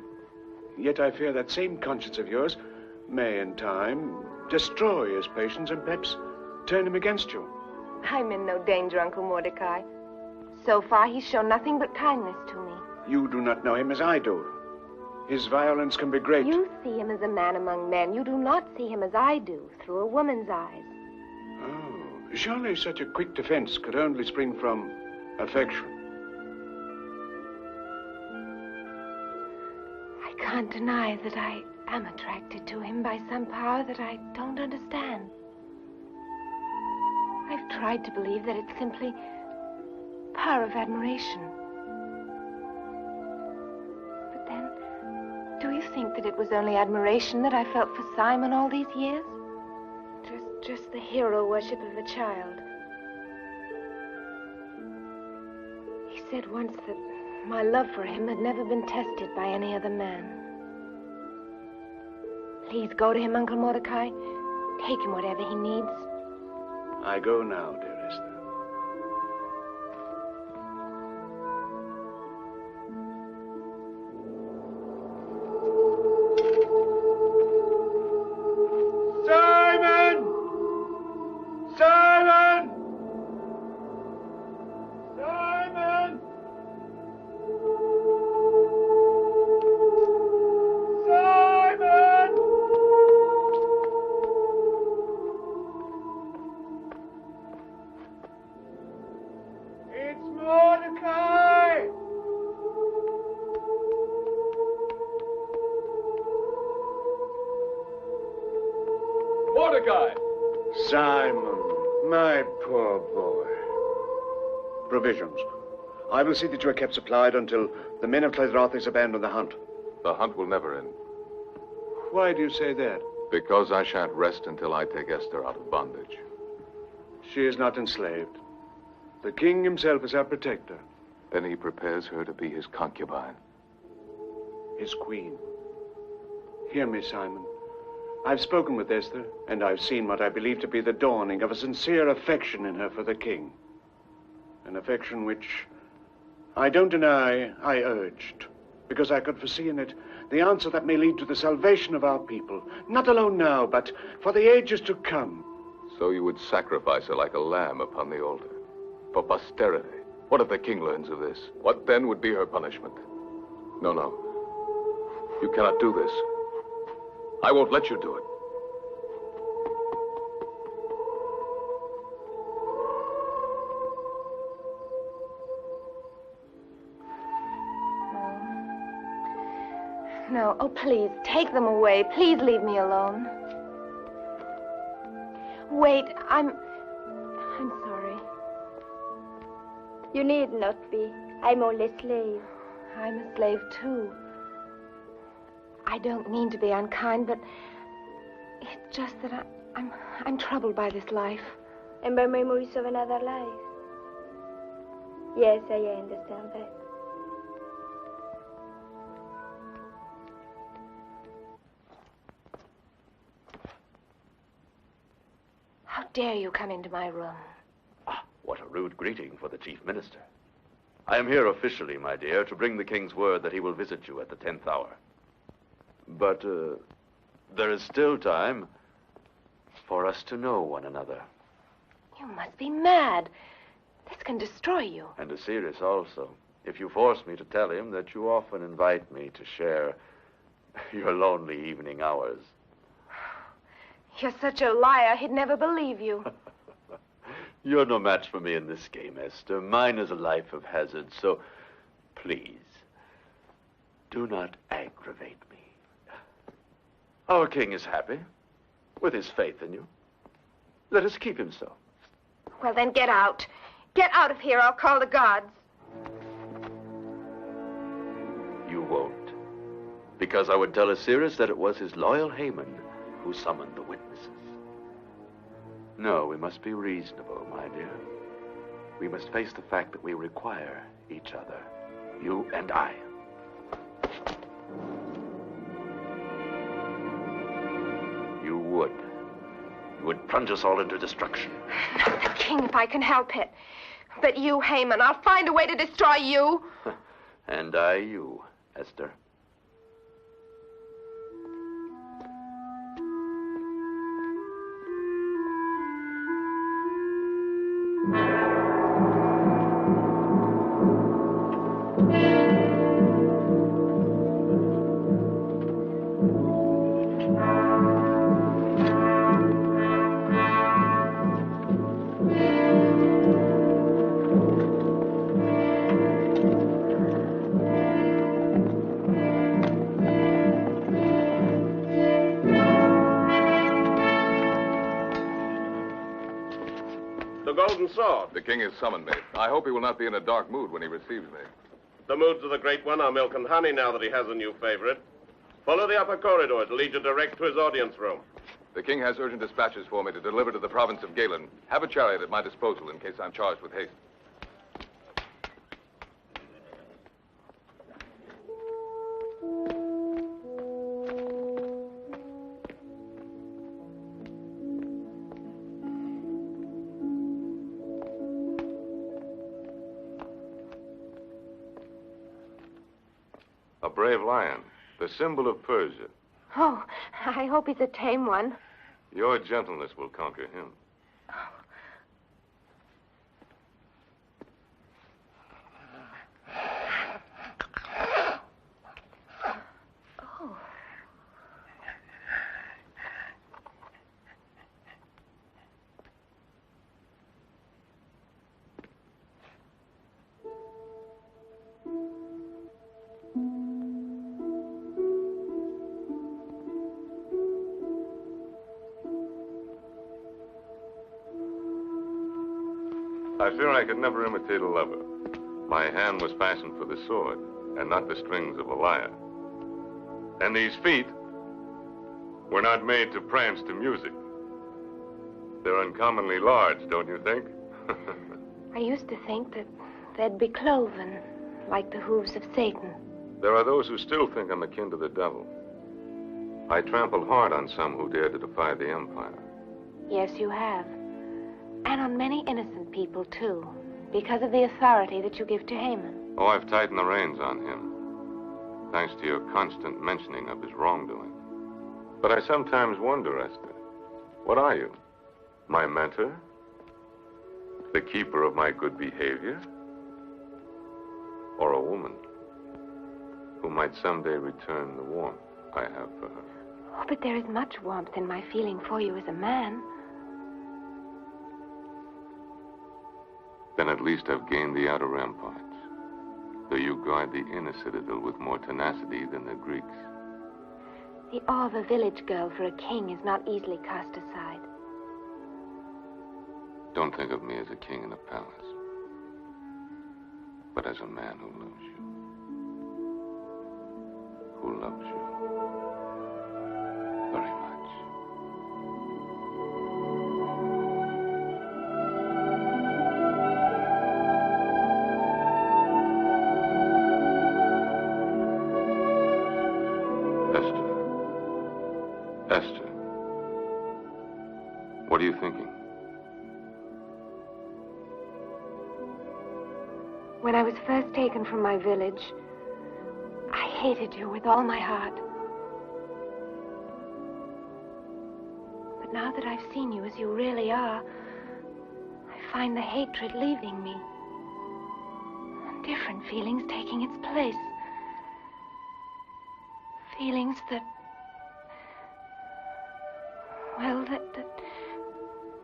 [SPEAKER 10] Yet I fear that same conscience of yours may, in time, destroy his patience and perhaps turn him against you.
[SPEAKER 4] I'm in no danger, Uncle Mordecai. So far, he's shown nothing but kindness to me.
[SPEAKER 10] You do not know him as I do. His violence can be great.
[SPEAKER 4] You see him as a man among men. You do not see him as I do, through a woman's eyes.
[SPEAKER 10] Oh, surely such a quick defense could only spring from affection.
[SPEAKER 4] I can't deny that I am attracted to him by some power that I don't understand. I've tried to believe that it's simply power of admiration. But then, do you think that it was only admiration that I felt for Simon all these years? Just the hero worship of a child. He said once that my love for him had never been tested by any other man. Please go to him, Uncle Mordecai. Take him whatever he needs.
[SPEAKER 10] I go now, dear Esther.
[SPEAKER 6] Simon! Simon! Simon! Simon! It's Mordecai!
[SPEAKER 12] Mordecai!
[SPEAKER 10] Simon, my poor boy. Provisions. I will see that you are kept supplied until the men of Clydrothes abandon the hunt.
[SPEAKER 3] The hunt will never end.
[SPEAKER 10] Why do you say that?
[SPEAKER 3] Because I shan't rest until I take Esther out of bondage.
[SPEAKER 10] She is not enslaved. The king himself is our protector.
[SPEAKER 3] Then he prepares her to be his concubine.
[SPEAKER 10] His queen. Hear me, Simon. I've spoken with Esther, and I've seen what I believe to be the dawning of a sincere affection in her for the king. An affection which, I don't deny, I urged, because I could foresee in it the answer that may lead to the salvation of our people, not alone now, but for the ages to come.
[SPEAKER 3] So you would sacrifice her like a lamb upon the altar. For posterity. What if the king learns of this? What then would be her punishment? No, no. You cannot do this. I won't let you do it.
[SPEAKER 4] No, oh, please, take them away. Please leave me alone. Wait, I'm sorry.
[SPEAKER 17] You need not be. I'm only a slave.
[SPEAKER 4] I'm a slave, too. I don't mean to be unkind, but it's just that I'm troubled by this life.
[SPEAKER 17] And by memories of another life. Yes, I understand that.
[SPEAKER 4] How dare you come into my room?
[SPEAKER 8] What a rude greeting for the chief minister. I am here officially, my dear, to bring the king's word that he will visit you at the 10th hour. But there is still time for us to know one another.
[SPEAKER 4] You must be mad. This can destroy you.
[SPEAKER 8] And Osiris also, if you force me to tell him that you often invite me to share your lonely evening hours.
[SPEAKER 4] You're such a liar, he'd never believe you.
[SPEAKER 8] You're no match for me in this game, Esther. Mine is a life of hazard, so please, do not aggravate me. Our king is happy with his faith in you. Let us keep him so.
[SPEAKER 4] Well, then get out. Get out of here. I'll call the guards.
[SPEAKER 8] You won't. Because I would tell Osiris that it was his loyal Haman who summoned the witnesses. No, we must be reasonable, my dear. We must face the fact that we require each other, you and I. You would plunge us all into destruction.
[SPEAKER 4] Not the king, if I can help it. But you, Haman, I'll find a way to destroy you.
[SPEAKER 8] And I you, Esther.
[SPEAKER 18] Sword.
[SPEAKER 3] The king has summoned me. I hope he will not be in a dark mood when he receives me.
[SPEAKER 18] The moods of the Great One are milk and honey now that he has a new favorite. Follow the upper corridor. It'll lead you direct to his audience room.
[SPEAKER 3] The king has urgent dispatches for me to deliver to the province of Galen. Have a chariot at my disposal in case I'm charged with haste.
[SPEAKER 2] A brave lion, the symbol of Persia.
[SPEAKER 4] Oh, I hope he's a tame one.
[SPEAKER 2] Your gentleness will conquer him.
[SPEAKER 4] Oh.
[SPEAKER 2] I fear I could never imitate a lover. My hand was fashioned for the sword, and not the strings of a lyre. And these feet were not made to prance to music. They're uncommonly large, don't you think?
[SPEAKER 4] I used to think that they'd be cloven, like the hooves of Satan.
[SPEAKER 2] There are those who still think I'm akin to the devil. I trampled hard on some who dared to defy the Empire.
[SPEAKER 4] Yes, you have. And on many innocent people, too, because of the authority that you give to Haman.
[SPEAKER 2] Oh, I've tightened the reins on him, thanks to your constant mentioning of his wrongdoing. But I sometimes wonder, Esther, what are you? My mentor? The keeper of my good behavior? Or a woman who might someday return the warmth I have for her?
[SPEAKER 4] Oh, but there is much warmth in my feeling for you as a man.
[SPEAKER 2] Then at least I've gained the outer ramparts, though you guard the inner citadel with more tenacity than the Greeks.
[SPEAKER 4] The awe of a village girl for a king is not easily cast aside.
[SPEAKER 2] Don't think of me as a king in a palace, but as a man who loves you. Who loves you very much. Esther, what are you thinking?
[SPEAKER 4] When I was first taken from my village, I hated you with all my heart. But now that I've seen you as you really are, I find the hatred leaving me, and different feelings taking its place. Feelings that, well, that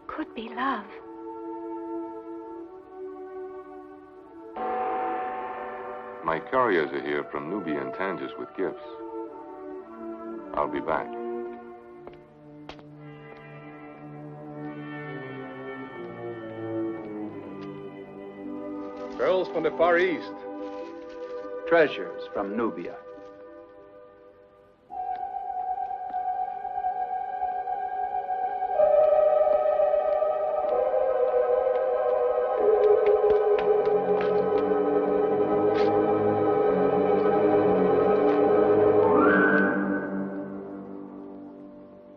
[SPEAKER 4] could be love.
[SPEAKER 2] My couriers are here from Nubia and Tangiers with gifts. I'll be back.
[SPEAKER 7] Pearls from the Far East. Treasures from Nubia.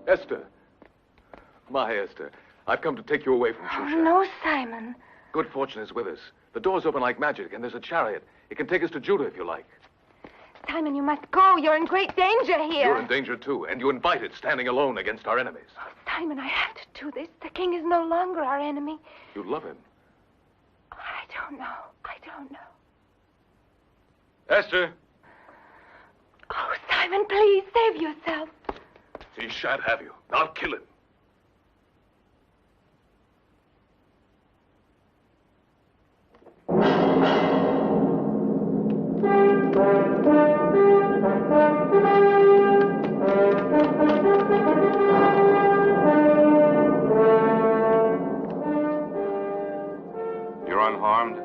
[SPEAKER 3] Esther. My Esther, I've come to take you away from Shusha.
[SPEAKER 4] Oh, no, Simon.
[SPEAKER 3] Good fortune is with us. The door's open like magic, and there's a chariot. It can take us to Judah if you like.
[SPEAKER 4] Simon, you must go. You're in great danger here.
[SPEAKER 3] You're in danger, too, and you invited standing alone against our enemies.
[SPEAKER 4] Oh, Simon, I have to do this. The king is no longer our enemy.
[SPEAKER 3] You love him.
[SPEAKER 4] I don't know. I don't know.
[SPEAKER 2] Esther!
[SPEAKER 4] Oh, Simon, please, save yourself.
[SPEAKER 3] He shan't have you. I'll kill him.
[SPEAKER 2] You're unharmed?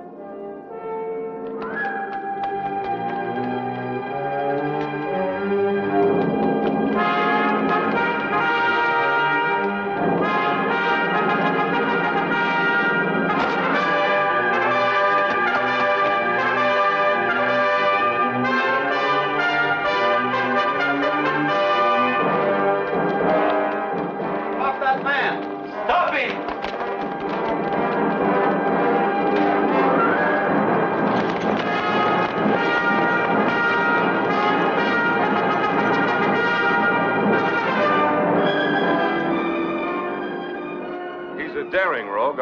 [SPEAKER 15] Stop that man! Stop him!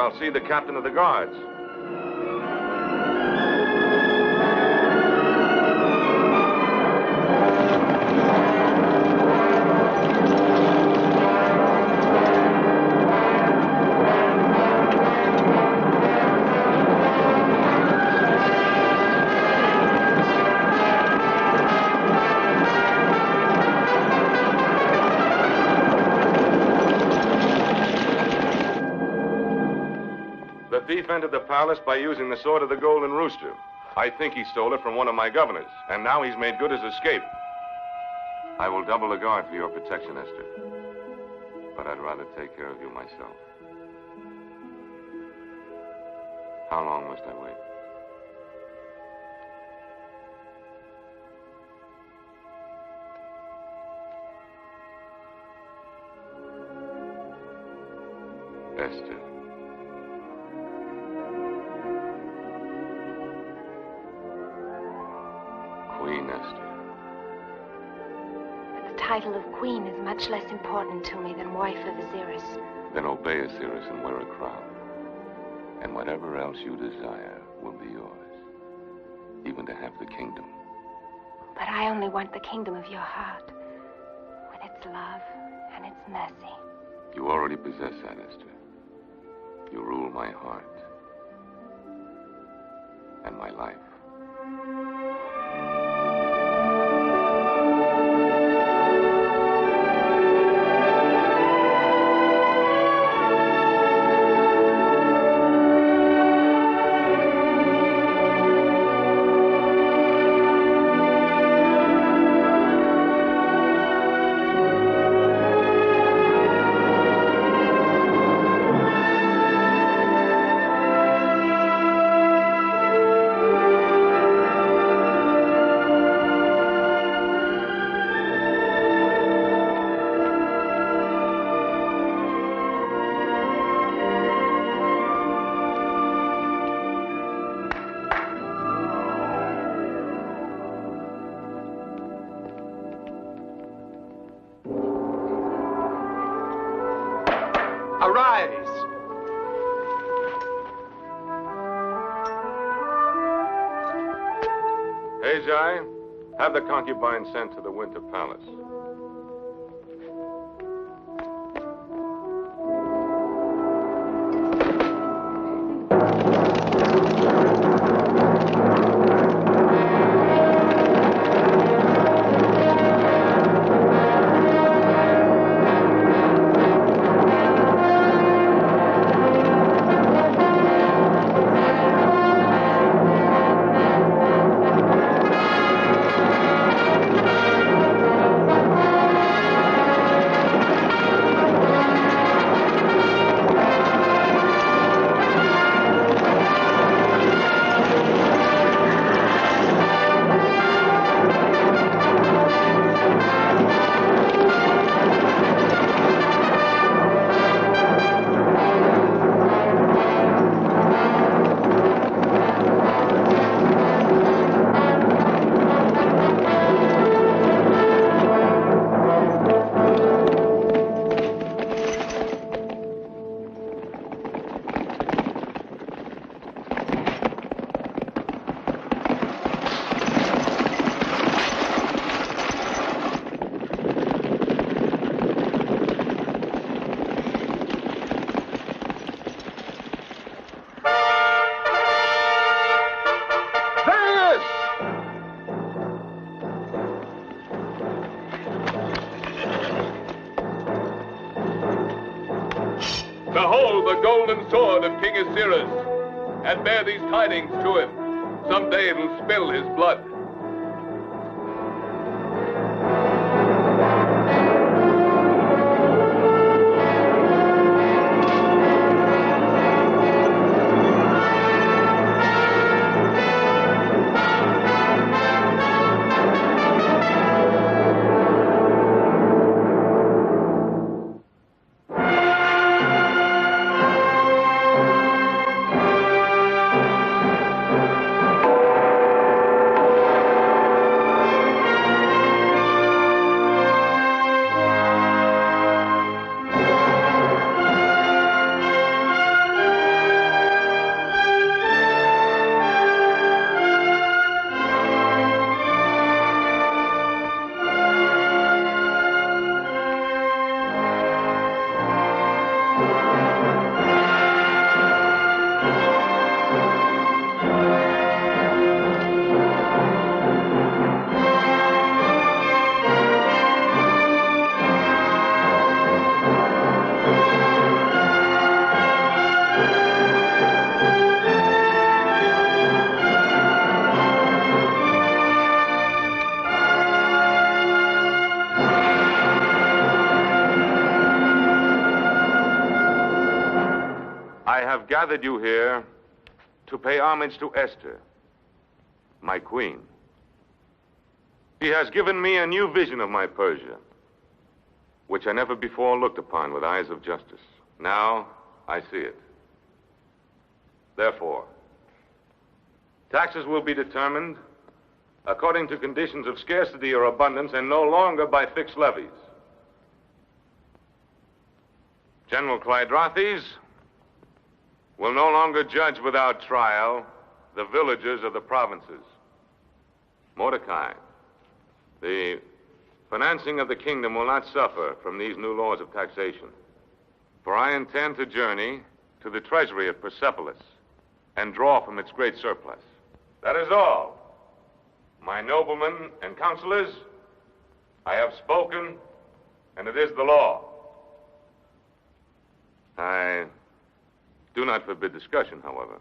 [SPEAKER 2] I'll see the captain of the guards. The thief entered the palace by using the sword of the Golden Rooster. I think he stole it from one of my governors, and now he's made good his escape. I will double the guard for your protection, Esther. But I'd rather take care of you myself. How long must I wait? Esther. Queen Esther.
[SPEAKER 4] The title of queen is much less important to me than wife of Osiris.
[SPEAKER 2] Then obey Osiris and wear a crown. And whatever else you desire will be yours. Even to have the kingdom.
[SPEAKER 4] But I only want the kingdom of your heart, with its love and its mercy.
[SPEAKER 2] You already possess that, Esther. You rule my heart. And my life.
[SPEAKER 14] Arise!
[SPEAKER 2] Haggai, have the concubine sent to the Winter Palace.
[SPEAKER 3] Behold the golden sword of King Osiris, and bear these tidings to him. Someday it'll spill his blood.
[SPEAKER 2] gathered you here to pay homage to Esther, my queen. She has given me a new vision of my Persia, which I never before looked upon with eyes of justice. Now I see it. Therefore, taxes will be determined according to conditions of scarcity or abundance and no longer by fixed levies. General Clydrothes will no longer judge without trial the villagers of the provinces. Mordecai, the financing of the kingdom will not suffer from these new laws of taxation. For I intend to journey to the treasury at Persepolis and draw from its great surplus. That is all. My noblemen and counselors, I have spoken, and it is the law. I do not forbid discussion, however.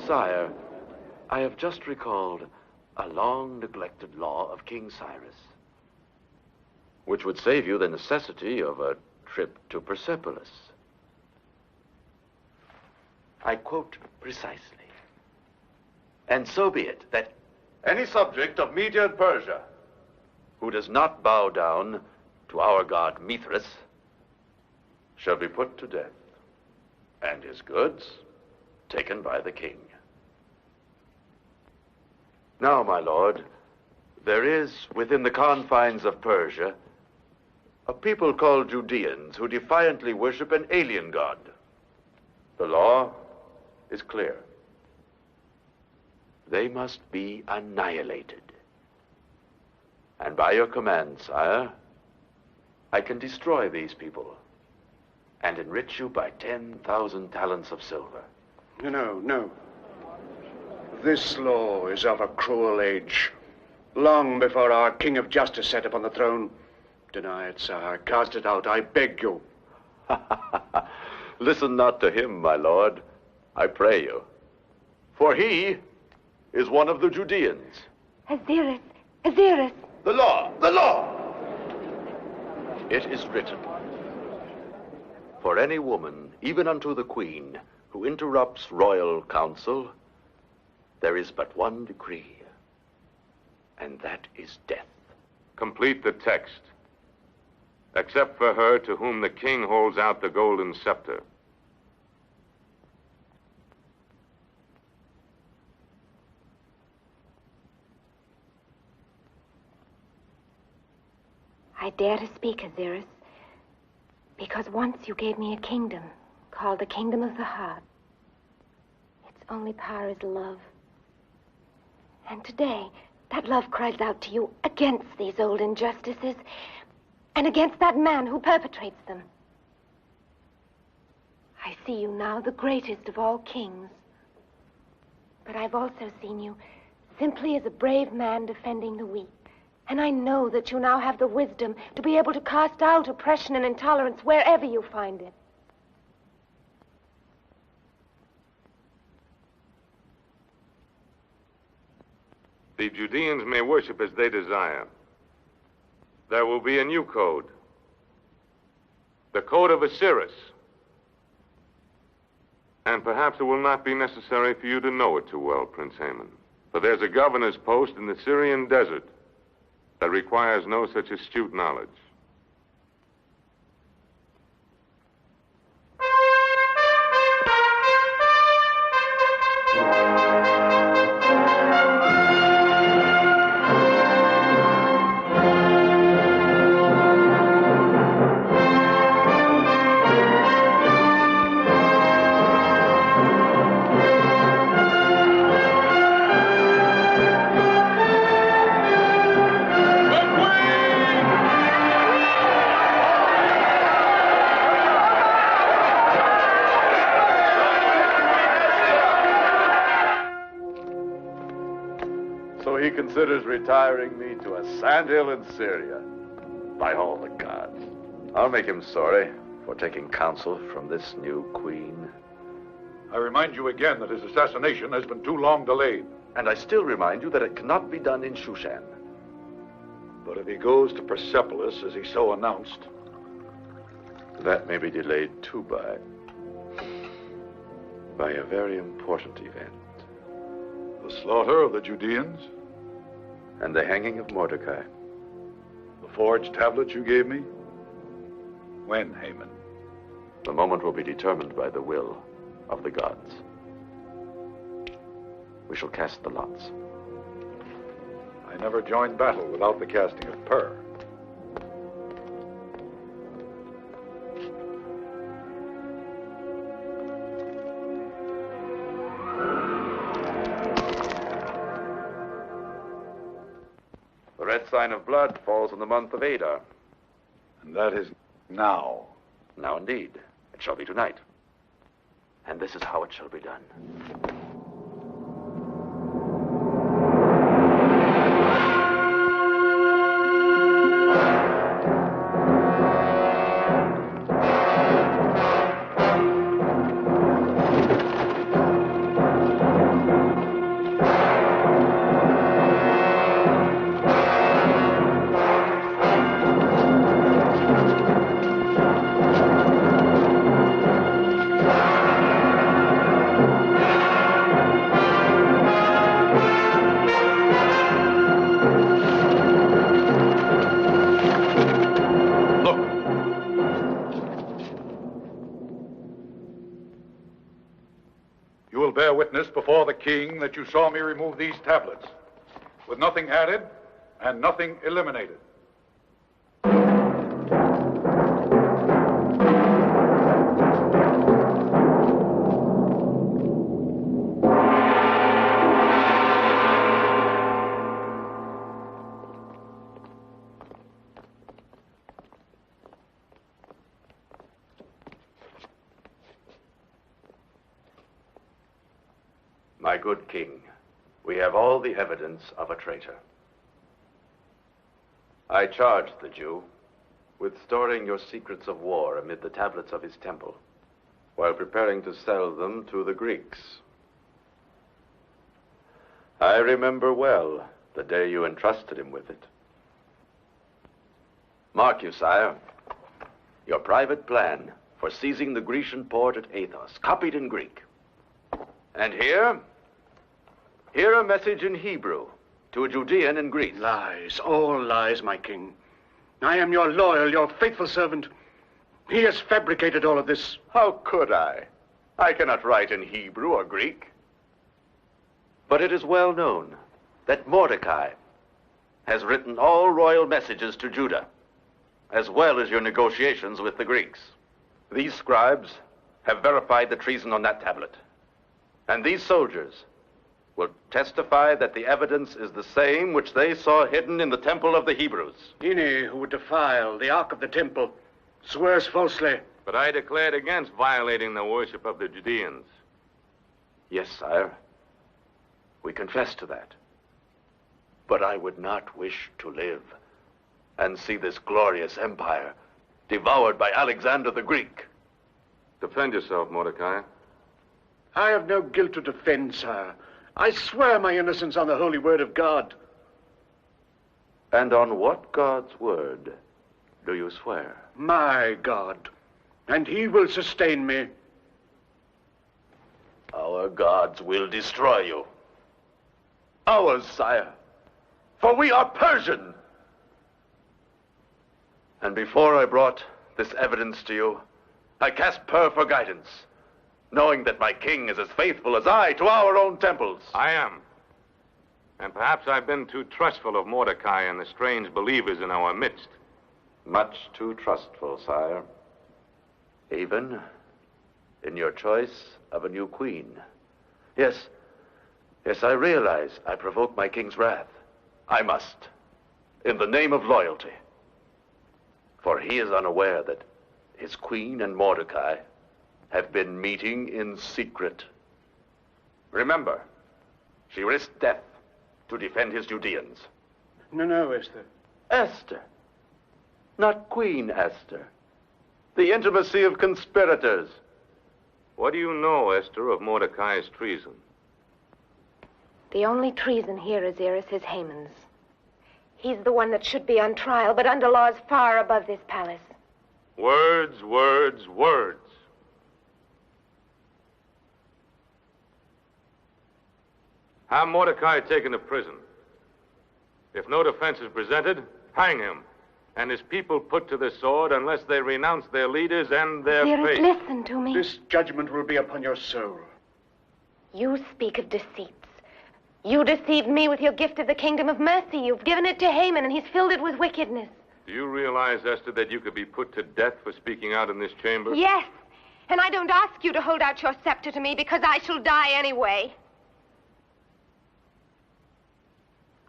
[SPEAKER 8] Sire, I have just recalled a long-neglected law of King Cyrus, which would save you the necessity of a trip to Persepolis. I quote precisely. And so be it that
[SPEAKER 12] any subject of Media and Persia
[SPEAKER 8] who does not bow down to our god Mithras shall be put to death, and his goods taken by the king. Now, my lord, there is within the confines of Persia a people called Judeans who defiantly worship an alien god. The law is clear. They must be annihilated. And by your command, sire, I can destroy these people and enrich you by 10,000 talents of silver.
[SPEAKER 10] No. This law is of a cruel age. Long before our King of Justice sat upon the throne. Deny it, sire. Cast it out, I beg you.
[SPEAKER 8] Listen not to him, my lord, I pray you. For he is one of the Judeans.
[SPEAKER 4] Aziris!
[SPEAKER 8] The law! It is written, for any woman, even unto the queen, who interrupts royal counsel, there is but one decree, and that is death.
[SPEAKER 2] Complete the text, except for her to whom the king holds out the golden scepter.
[SPEAKER 4] I dare to speak, Aziris, because once you gave me a kingdom called the Kingdom of the Heart. Its only power is love. And today, that love cries out to you against these old injustices and against that man who perpetrates them. I see you now the greatest of all kings. But I've also seen you simply as a brave man defending the weak. And I know that you now have the wisdom to be able to cast out oppression and intolerance wherever you find it.
[SPEAKER 2] The Judeans may worship as they desire. There will be a new code. The code of Osiris. And perhaps it will not be necessary for you to know it too well, Prince Haman. For there's a governor's post in the Syrian desert that requires no such astute knowledge.
[SPEAKER 8] He considers retiring me to a sandhill in Syria. By all the gods. I'll make him sorry for taking counsel from this new queen.
[SPEAKER 13] I remind you again that his assassination has been too long delayed.
[SPEAKER 8] And I still remind you that it cannot be done in Shushan.
[SPEAKER 13] But if he goes to Persepolis, as he so announced...
[SPEAKER 8] That may be delayed, too, by a very important event.
[SPEAKER 13] The slaughter of the Judeans?
[SPEAKER 8] And the hanging of Mordecai.
[SPEAKER 13] The forged tablets you gave me? When, Haman?
[SPEAKER 8] The moment will be determined by the will of the gods. We shall cast the lots.
[SPEAKER 13] I never joined battle without the casting of pur.
[SPEAKER 8] The red sign of blood falls in the month of Adar.
[SPEAKER 13] And that is now.
[SPEAKER 8] Now indeed. It shall be tonight. And this is how it shall be done.
[SPEAKER 13] You will bear witness before the king that you saw me remove these tablets, with nothing added and nothing eliminated.
[SPEAKER 8] My good king, we have all the evidence of a traitor. I charged the Jew with storing your secrets of war amid the tablets of his temple, while preparing to sell them to the Greeks. I remember well the day you entrusted him with it. Mark you, sire, your private plan for seizing the Grecian port at Athos, copied in Greek. And here a message in Hebrew to a Judean in Greece.
[SPEAKER 10] Lies, all lies, my king. I am your loyal, your faithful servant. He has fabricated all of this.
[SPEAKER 8] How could I? I cannot write in Hebrew or Greek. But it is well known that Mordecai has written all royal messages to Judah, as well as your negotiations with the Greeks. These scribes have verified the treason on that tablet. And these soldiers will testify that the evidence is the same which they saw hidden in the temple of the Hebrews.
[SPEAKER 10] Any who would defile the ark of the temple swears falsely.
[SPEAKER 2] But I declared against violating the worship of the Judeans.
[SPEAKER 8] Yes, sire. We confess to that. But I would not wish to live and see this glorious empire devoured by Alexander the Greek.
[SPEAKER 2] Defend yourself, Mordecai.
[SPEAKER 10] I have no guilt to defend, sire. I swear my innocence on the holy word of God.
[SPEAKER 8] And on what God's word do you swear?
[SPEAKER 10] My God. And he will sustain me.
[SPEAKER 8] Our gods will destroy you. Ours, sire. For we are Persian. And before I brought this evidence to you, I cast pur for guidance, knowing that my king is as faithful as I to our own temples.
[SPEAKER 2] I am. And perhaps I've been too trustful of Mordecai and the strange believers in our midst.
[SPEAKER 8] Much too trustful, sire. Even in your choice of a new queen. Yes, I realize I provoke my king's wrath. I must, in the name of loyalty. For he is unaware that his queen and Mordecai have been meeting in secret. Remember, she risked death to defend his Judeans.
[SPEAKER 10] No, Esther.
[SPEAKER 8] Esther. Not Queen Esther. The intimacy of conspirators.
[SPEAKER 2] What do you know, Esther, of Mordecai's treason?
[SPEAKER 4] The only treason here, Aziris, is Haman's. He's the one that should be on trial, but under laws far above this palace.
[SPEAKER 2] Words, words, words. Have Mordecai taken to prison. If no defense is presented, hang him. And his people put to the sword unless they renounce their leaders and their faith.
[SPEAKER 4] Listen to me.
[SPEAKER 10] This judgment will be upon your soul.
[SPEAKER 4] You speak of deceits. You deceived me with your gift of the kingdom of mercy. You've given it to Haman, and he's filled it with wickedness.
[SPEAKER 2] Do you realize, Esther, that you could be put to death for speaking out in this chamber?
[SPEAKER 4] Yes, and I don't ask you to hold out your scepter to me because I shall die anyway.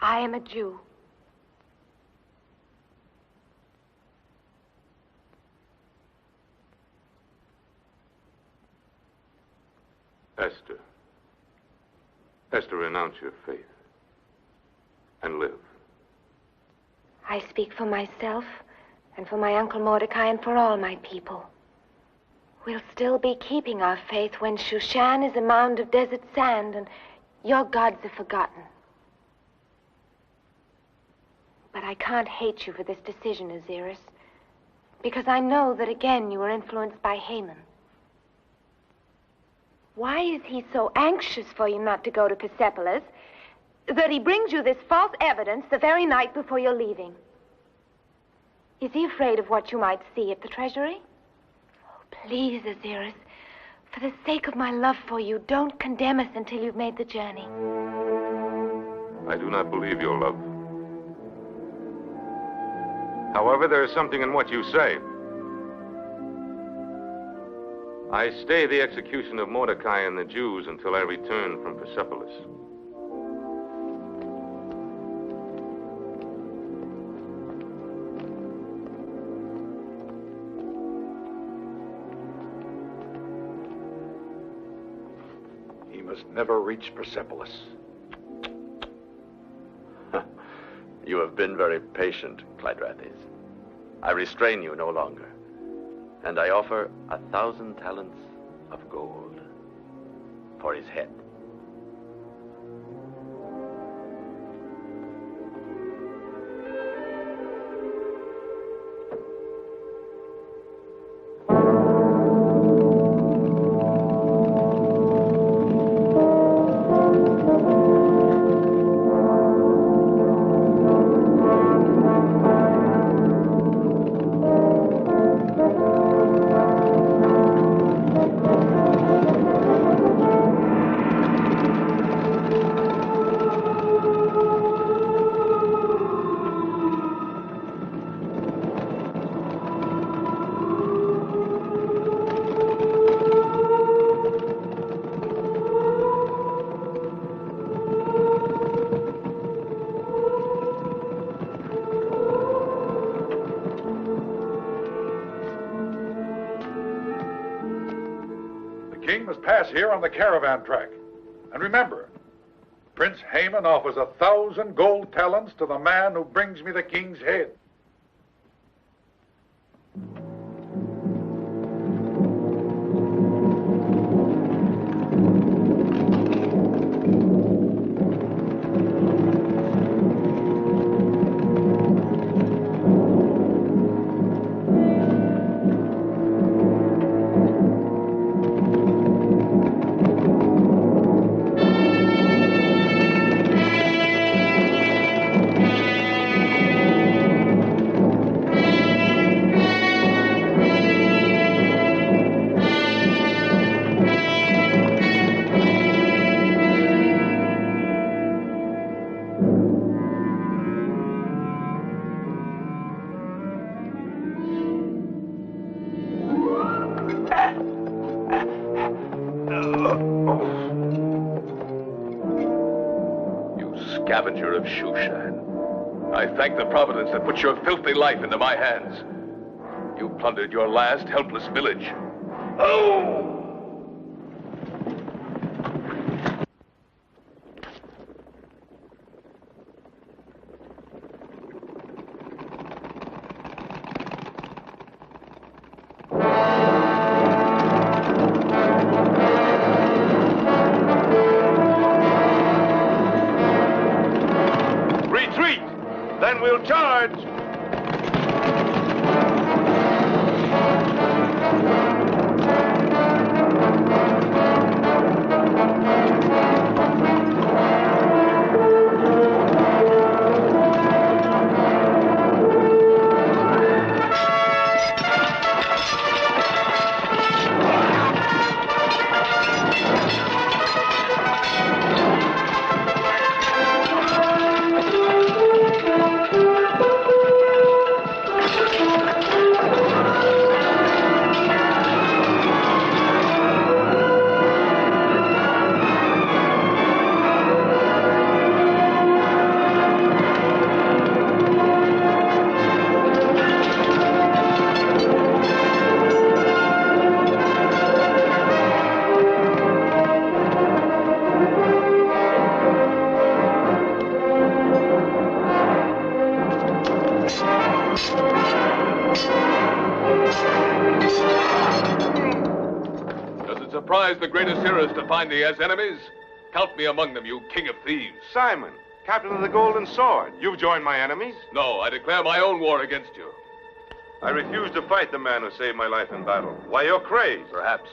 [SPEAKER 4] I am a Jew.
[SPEAKER 2] Esther. Esther, renounce your faith and live.
[SPEAKER 4] I speak for myself and for my Uncle Mordecai and for all my people. We'll still be keeping our faith when Shushan is a mound of desert sand and your gods are forgotten. But I can't hate you for this decision, Osiris, because I know that again you were influenced by Haman. Why is he so anxious for you not to go to Persepolis that he brings you this false evidence the very night before you're leaving? Is he afraid of what you might see at the treasury? Oh, please, Osiris, for the sake of my love for you, don't condemn us until you've made the journey.
[SPEAKER 2] I do not believe your love. However, there is something in what you say. I stay the execution of Mordecai and the Jews until I return from Persepolis.
[SPEAKER 13] He must never reach Persepolis.
[SPEAKER 8] You have been very patient, Clydrates. I restrain you no longer. And I offer 1,000 talents of gold for his head.
[SPEAKER 13] Here on the caravan track. And remember, Prince Haman offers 1,000 gold talents to the man who brings me the king's head.
[SPEAKER 3] Scavenger of Shushan. I thank the Providence that put your filthy life into my hands. You plundered your last helpless village. Oh! surprised the great Osiris to find he has enemies? Count me among them, you king of thieves.
[SPEAKER 2] Simon, captain of the Golden Sword, you've joined my enemies?
[SPEAKER 3] No, I declare my own war against you.
[SPEAKER 2] I refuse to fight the man who saved my life in battle. Why, you're crazed.
[SPEAKER 3] Perhaps.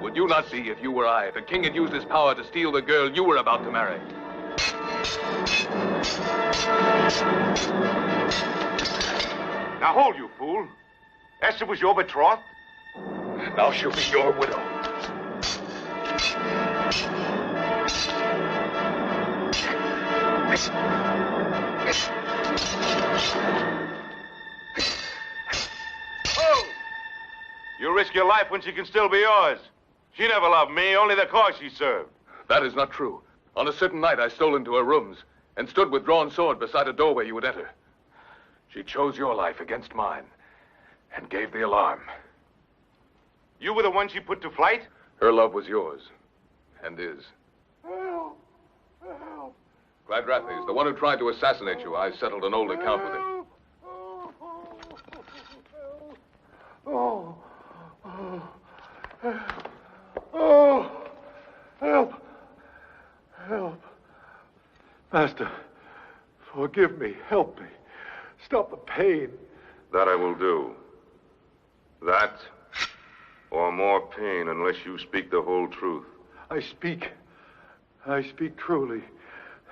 [SPEAKER 3] Would you not be, if you were I, the king had used his power to steal the girl you were about to marry?
[SPEAKER 2] Now hold, you fool. Esther was your betrothed?
[SPEAKER 3] Now she'll be your widow.
[SPEAKER 2] Oh! You risk your life when she can still be yours. She never loved me, only the cause she served.
[SPEAKER 3] That is not true. On a certain night, I stole into her rooms and stood with drawn sword beside a doorway you would enter. She chose your life against mine and gave the alarm.
[SPEAKER 2] You were the one she put to flight?
[SPEAKER 3] Her love was yours, and is.
[SPEAKER 6] Help! Help!
[SPEAKER 3] Clydrates, the one who tried to assassinate you, I settled an old account with him.
[SPEAKER 6] Oh, oh, help, help.
[SPEAKER 13] Master, forgive me, help me. Stop the pain.
[SPEAKER 2] That I will do. That, or more pain, unless you speak the whole truth.
[SPEAKER 13] I speak truly.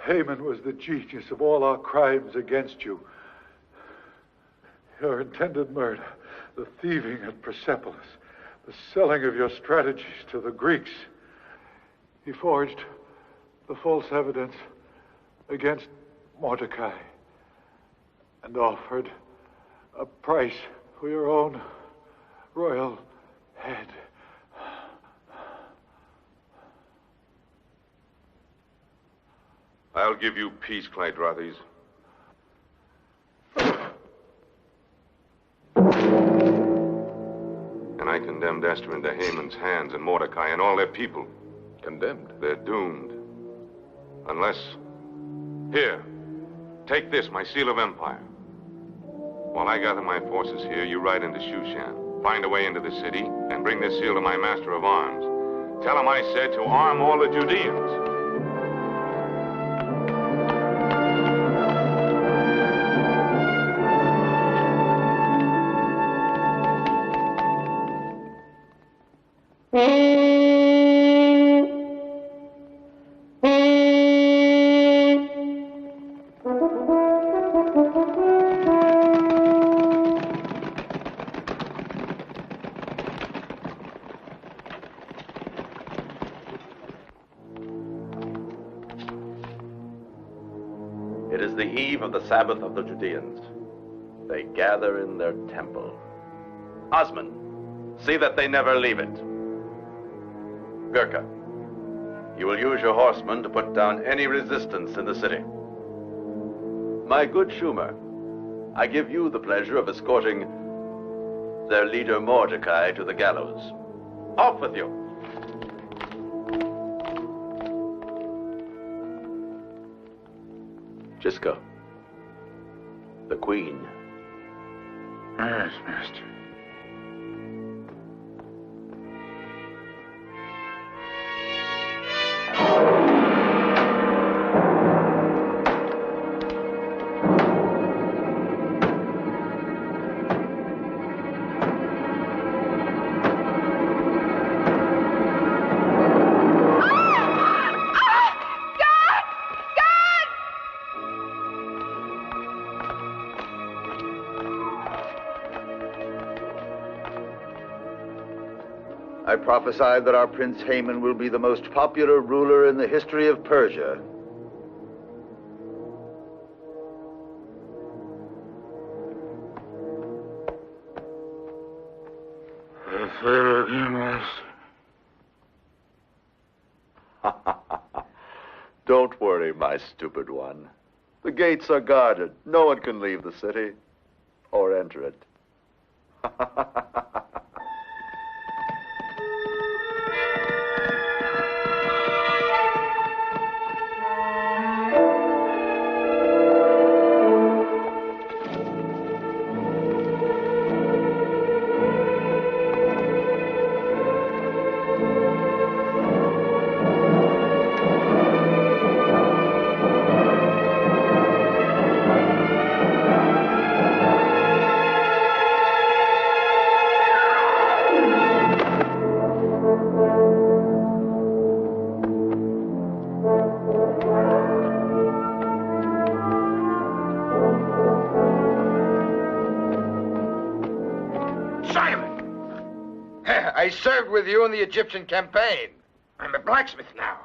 [SPEAKER 13] Haman was the genius of all our crimes against you. Your intended murder, the thieving at Persepolis, the selling of your strategies to the Greeks. He forged the false evidence against Mordecai and offered a price for your own royal head.
[SPEAKER 2] I'll give you peace, Clydrates. And I condemned Esther into Haman's hands and Mordecai and all their people.
[SPEAKER 3] Condemned?
[SPEAKER 2] They're doomed. Unless... Here, take this, my seal of empire. While I gather my forces here, you ride into Shushan, find a way into the city, and bring this seal to my master of arms. Tell him I said to arm all the Judeans.
[SPEAKER 8] It is the eve of the Sabbath of the Judeans. They gather in their temple. Osman, see that they never leave it. Gurkha, you will use your horsemen to put down any resistance in the city. My good Schumer, I give you the pleasure of escorting their leader Mordecai to the gallows. Off with you. Gisco, the Queen.
[SPEAKER 13] Yes, Master.
[SPEAKER 19] I prophesied that our Prince Haman will be the most popular ruler in the history of Persia. Don't worry, my stupid one. The gates are guarded. No one can leave the city or enter it.
[SPEAKER 20] I served with you in the Egyptian campaign. I'm a blacksmith now.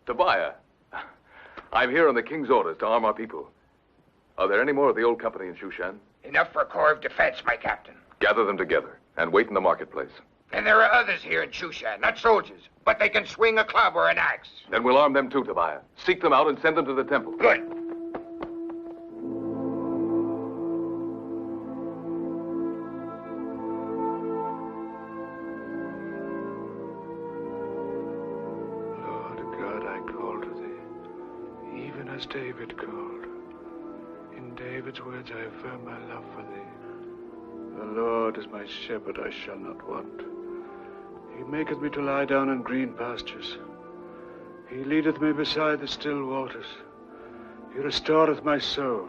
[SPEAKER 3] Tobiah, I'm here on the king's orders to arm our people. Are there any more of the old company in Shushan?
[SPEAKER 20] Enough for a corps of defense, my captain.
[SPEAKER 3] Gather them together and wait in the marketplace.
[SPEAKER 20] And there are others here in Shushan, not soldiers, but they can swing a club or an axe.
[SPEAKER 3] Then we'll arm them too, Tobiah. Seek them out and send them to the temple.
[SPEAKER 20] Good.
[SPEAKER 10] As David called. In David's words, I affirm my love for thee. The Lord is my shepherd, I shall not want. He maketh me to lie down in green pastures. He leadeth me beside the still waters. He restoreth my soul.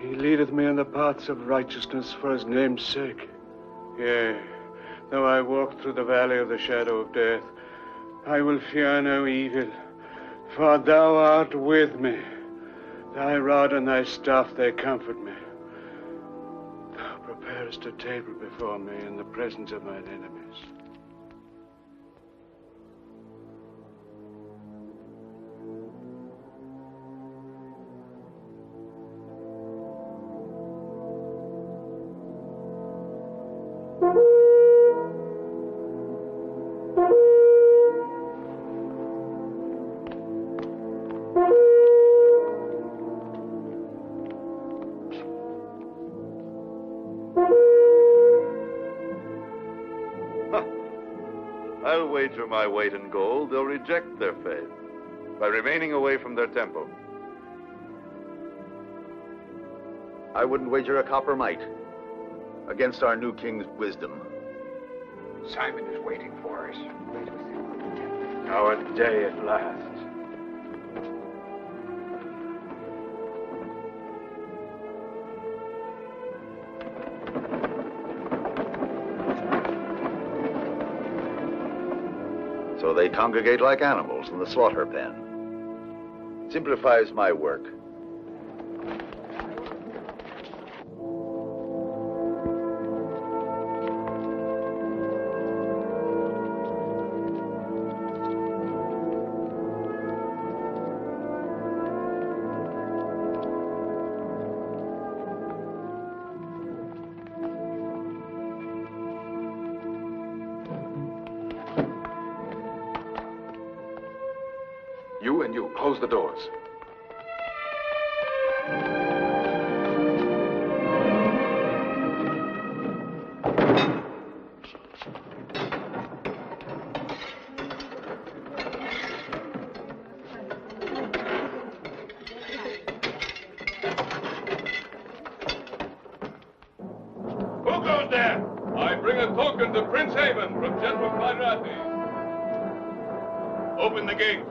[SPEAKER 10] He leadeth me in the paths of righteousness for his name's sake. Yea, though I walk through the valley of the shadow of death, I will fear no evil. For thou art with me. Thy rod and thy staff, they comfort me. Thou preparest a table before me in the presence of mine enemies.
[SPEAKER 19] I'll wager my weight in gold they'll reject their faith by remaining away from their temple.
[SPEAKER 21] I wouldn't wager a copper mite against our new king's wisdom.
[SPEAKER 20] Simon is waiting for us.
[SPEAKER 10] Our day at last.
[SPEAKER 21] So they congregate like animals in the slaughter pen. Simplifies my work.
[SPEAKER 3] You, close the doors.
[SPEAKER 2] Who goes there? I bring a token to Prince Haven from General Clydrathi. Open the gate.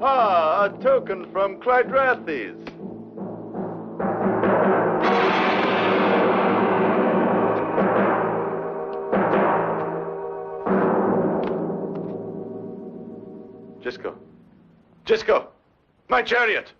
[SPEAKER 19] Ah, a token from Clydrathis.
[SPEAKER 12] Gisco, my chariot.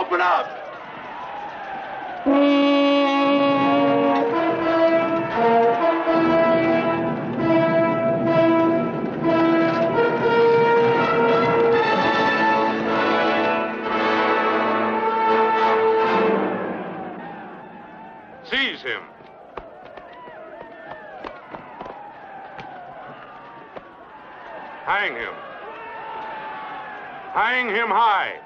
[SPEAKER 12] Open up!
[SPEAKER 2] Seize him. Hang him. Hang him high.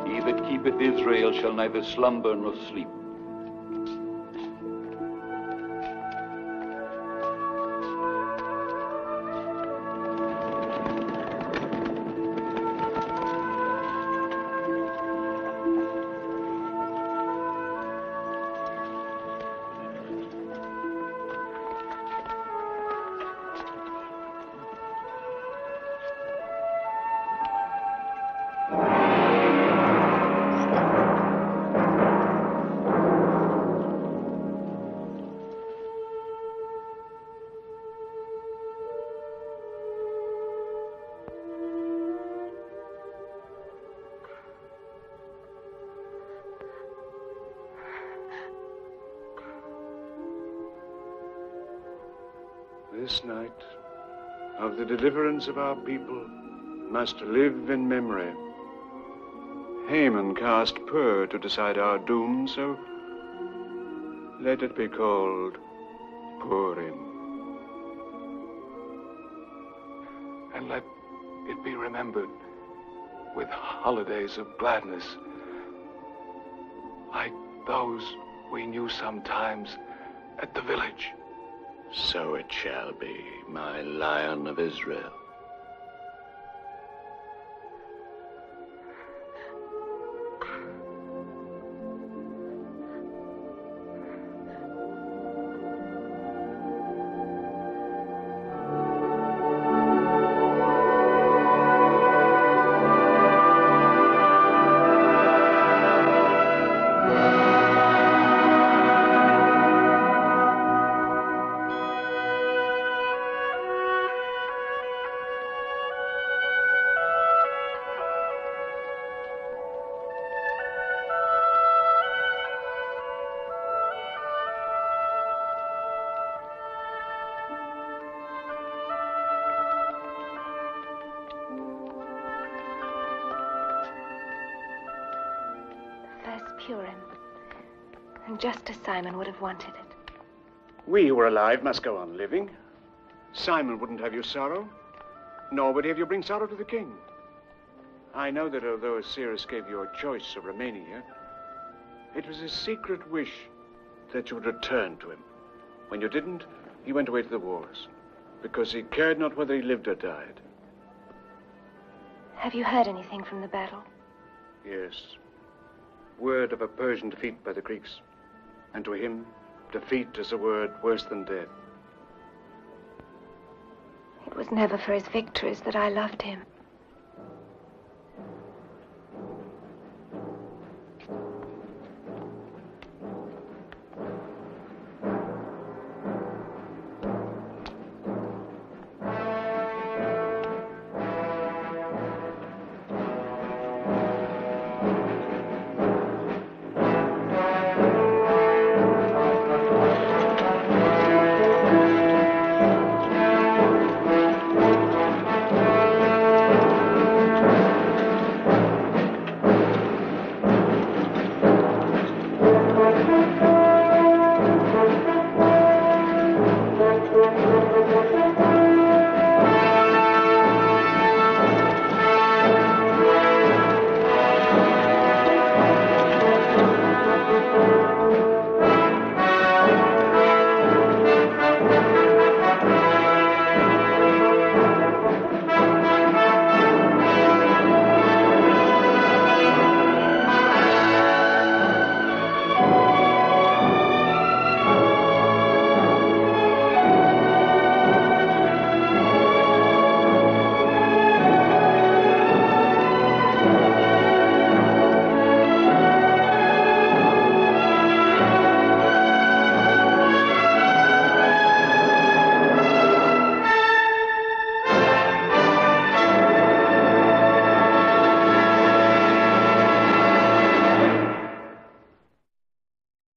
[SPEAKER 1] He that keepeth Israel shall neither slumber nor sleep.
[SPEAKER 10] This night of the deliverance of our people must live in memory. Haman cast Pur to decide our doom, so let it be called Purim.
[SPEAKER 3] And let it be remembered with holidays of gladness, like those we knew sometimes at the village.
[SPEAKER 8] So it shall be, my Lion of Israel.
[SPEAKER 4] Purim. And just as Simon would have wanted it.
[SPEAKER 10] We who are alive must go on living. Simon wouldn't have you sorrow, nor would he have you bring sorrow to the king. I know that although Osiris gave you a choice of remaining here, it was his secret wish that you would return to him. When you didn't, he went away to the wars, because he cared not whether he lived or died.
[SPEAKER 4] Have you heard anything from the battle?
[SPEAKER 10] Yes. Word of a Persian defeat by the Greeks. And to him, defeat is a word worse than death.
[SPEAKER 4] It was never for his victories that I loved him.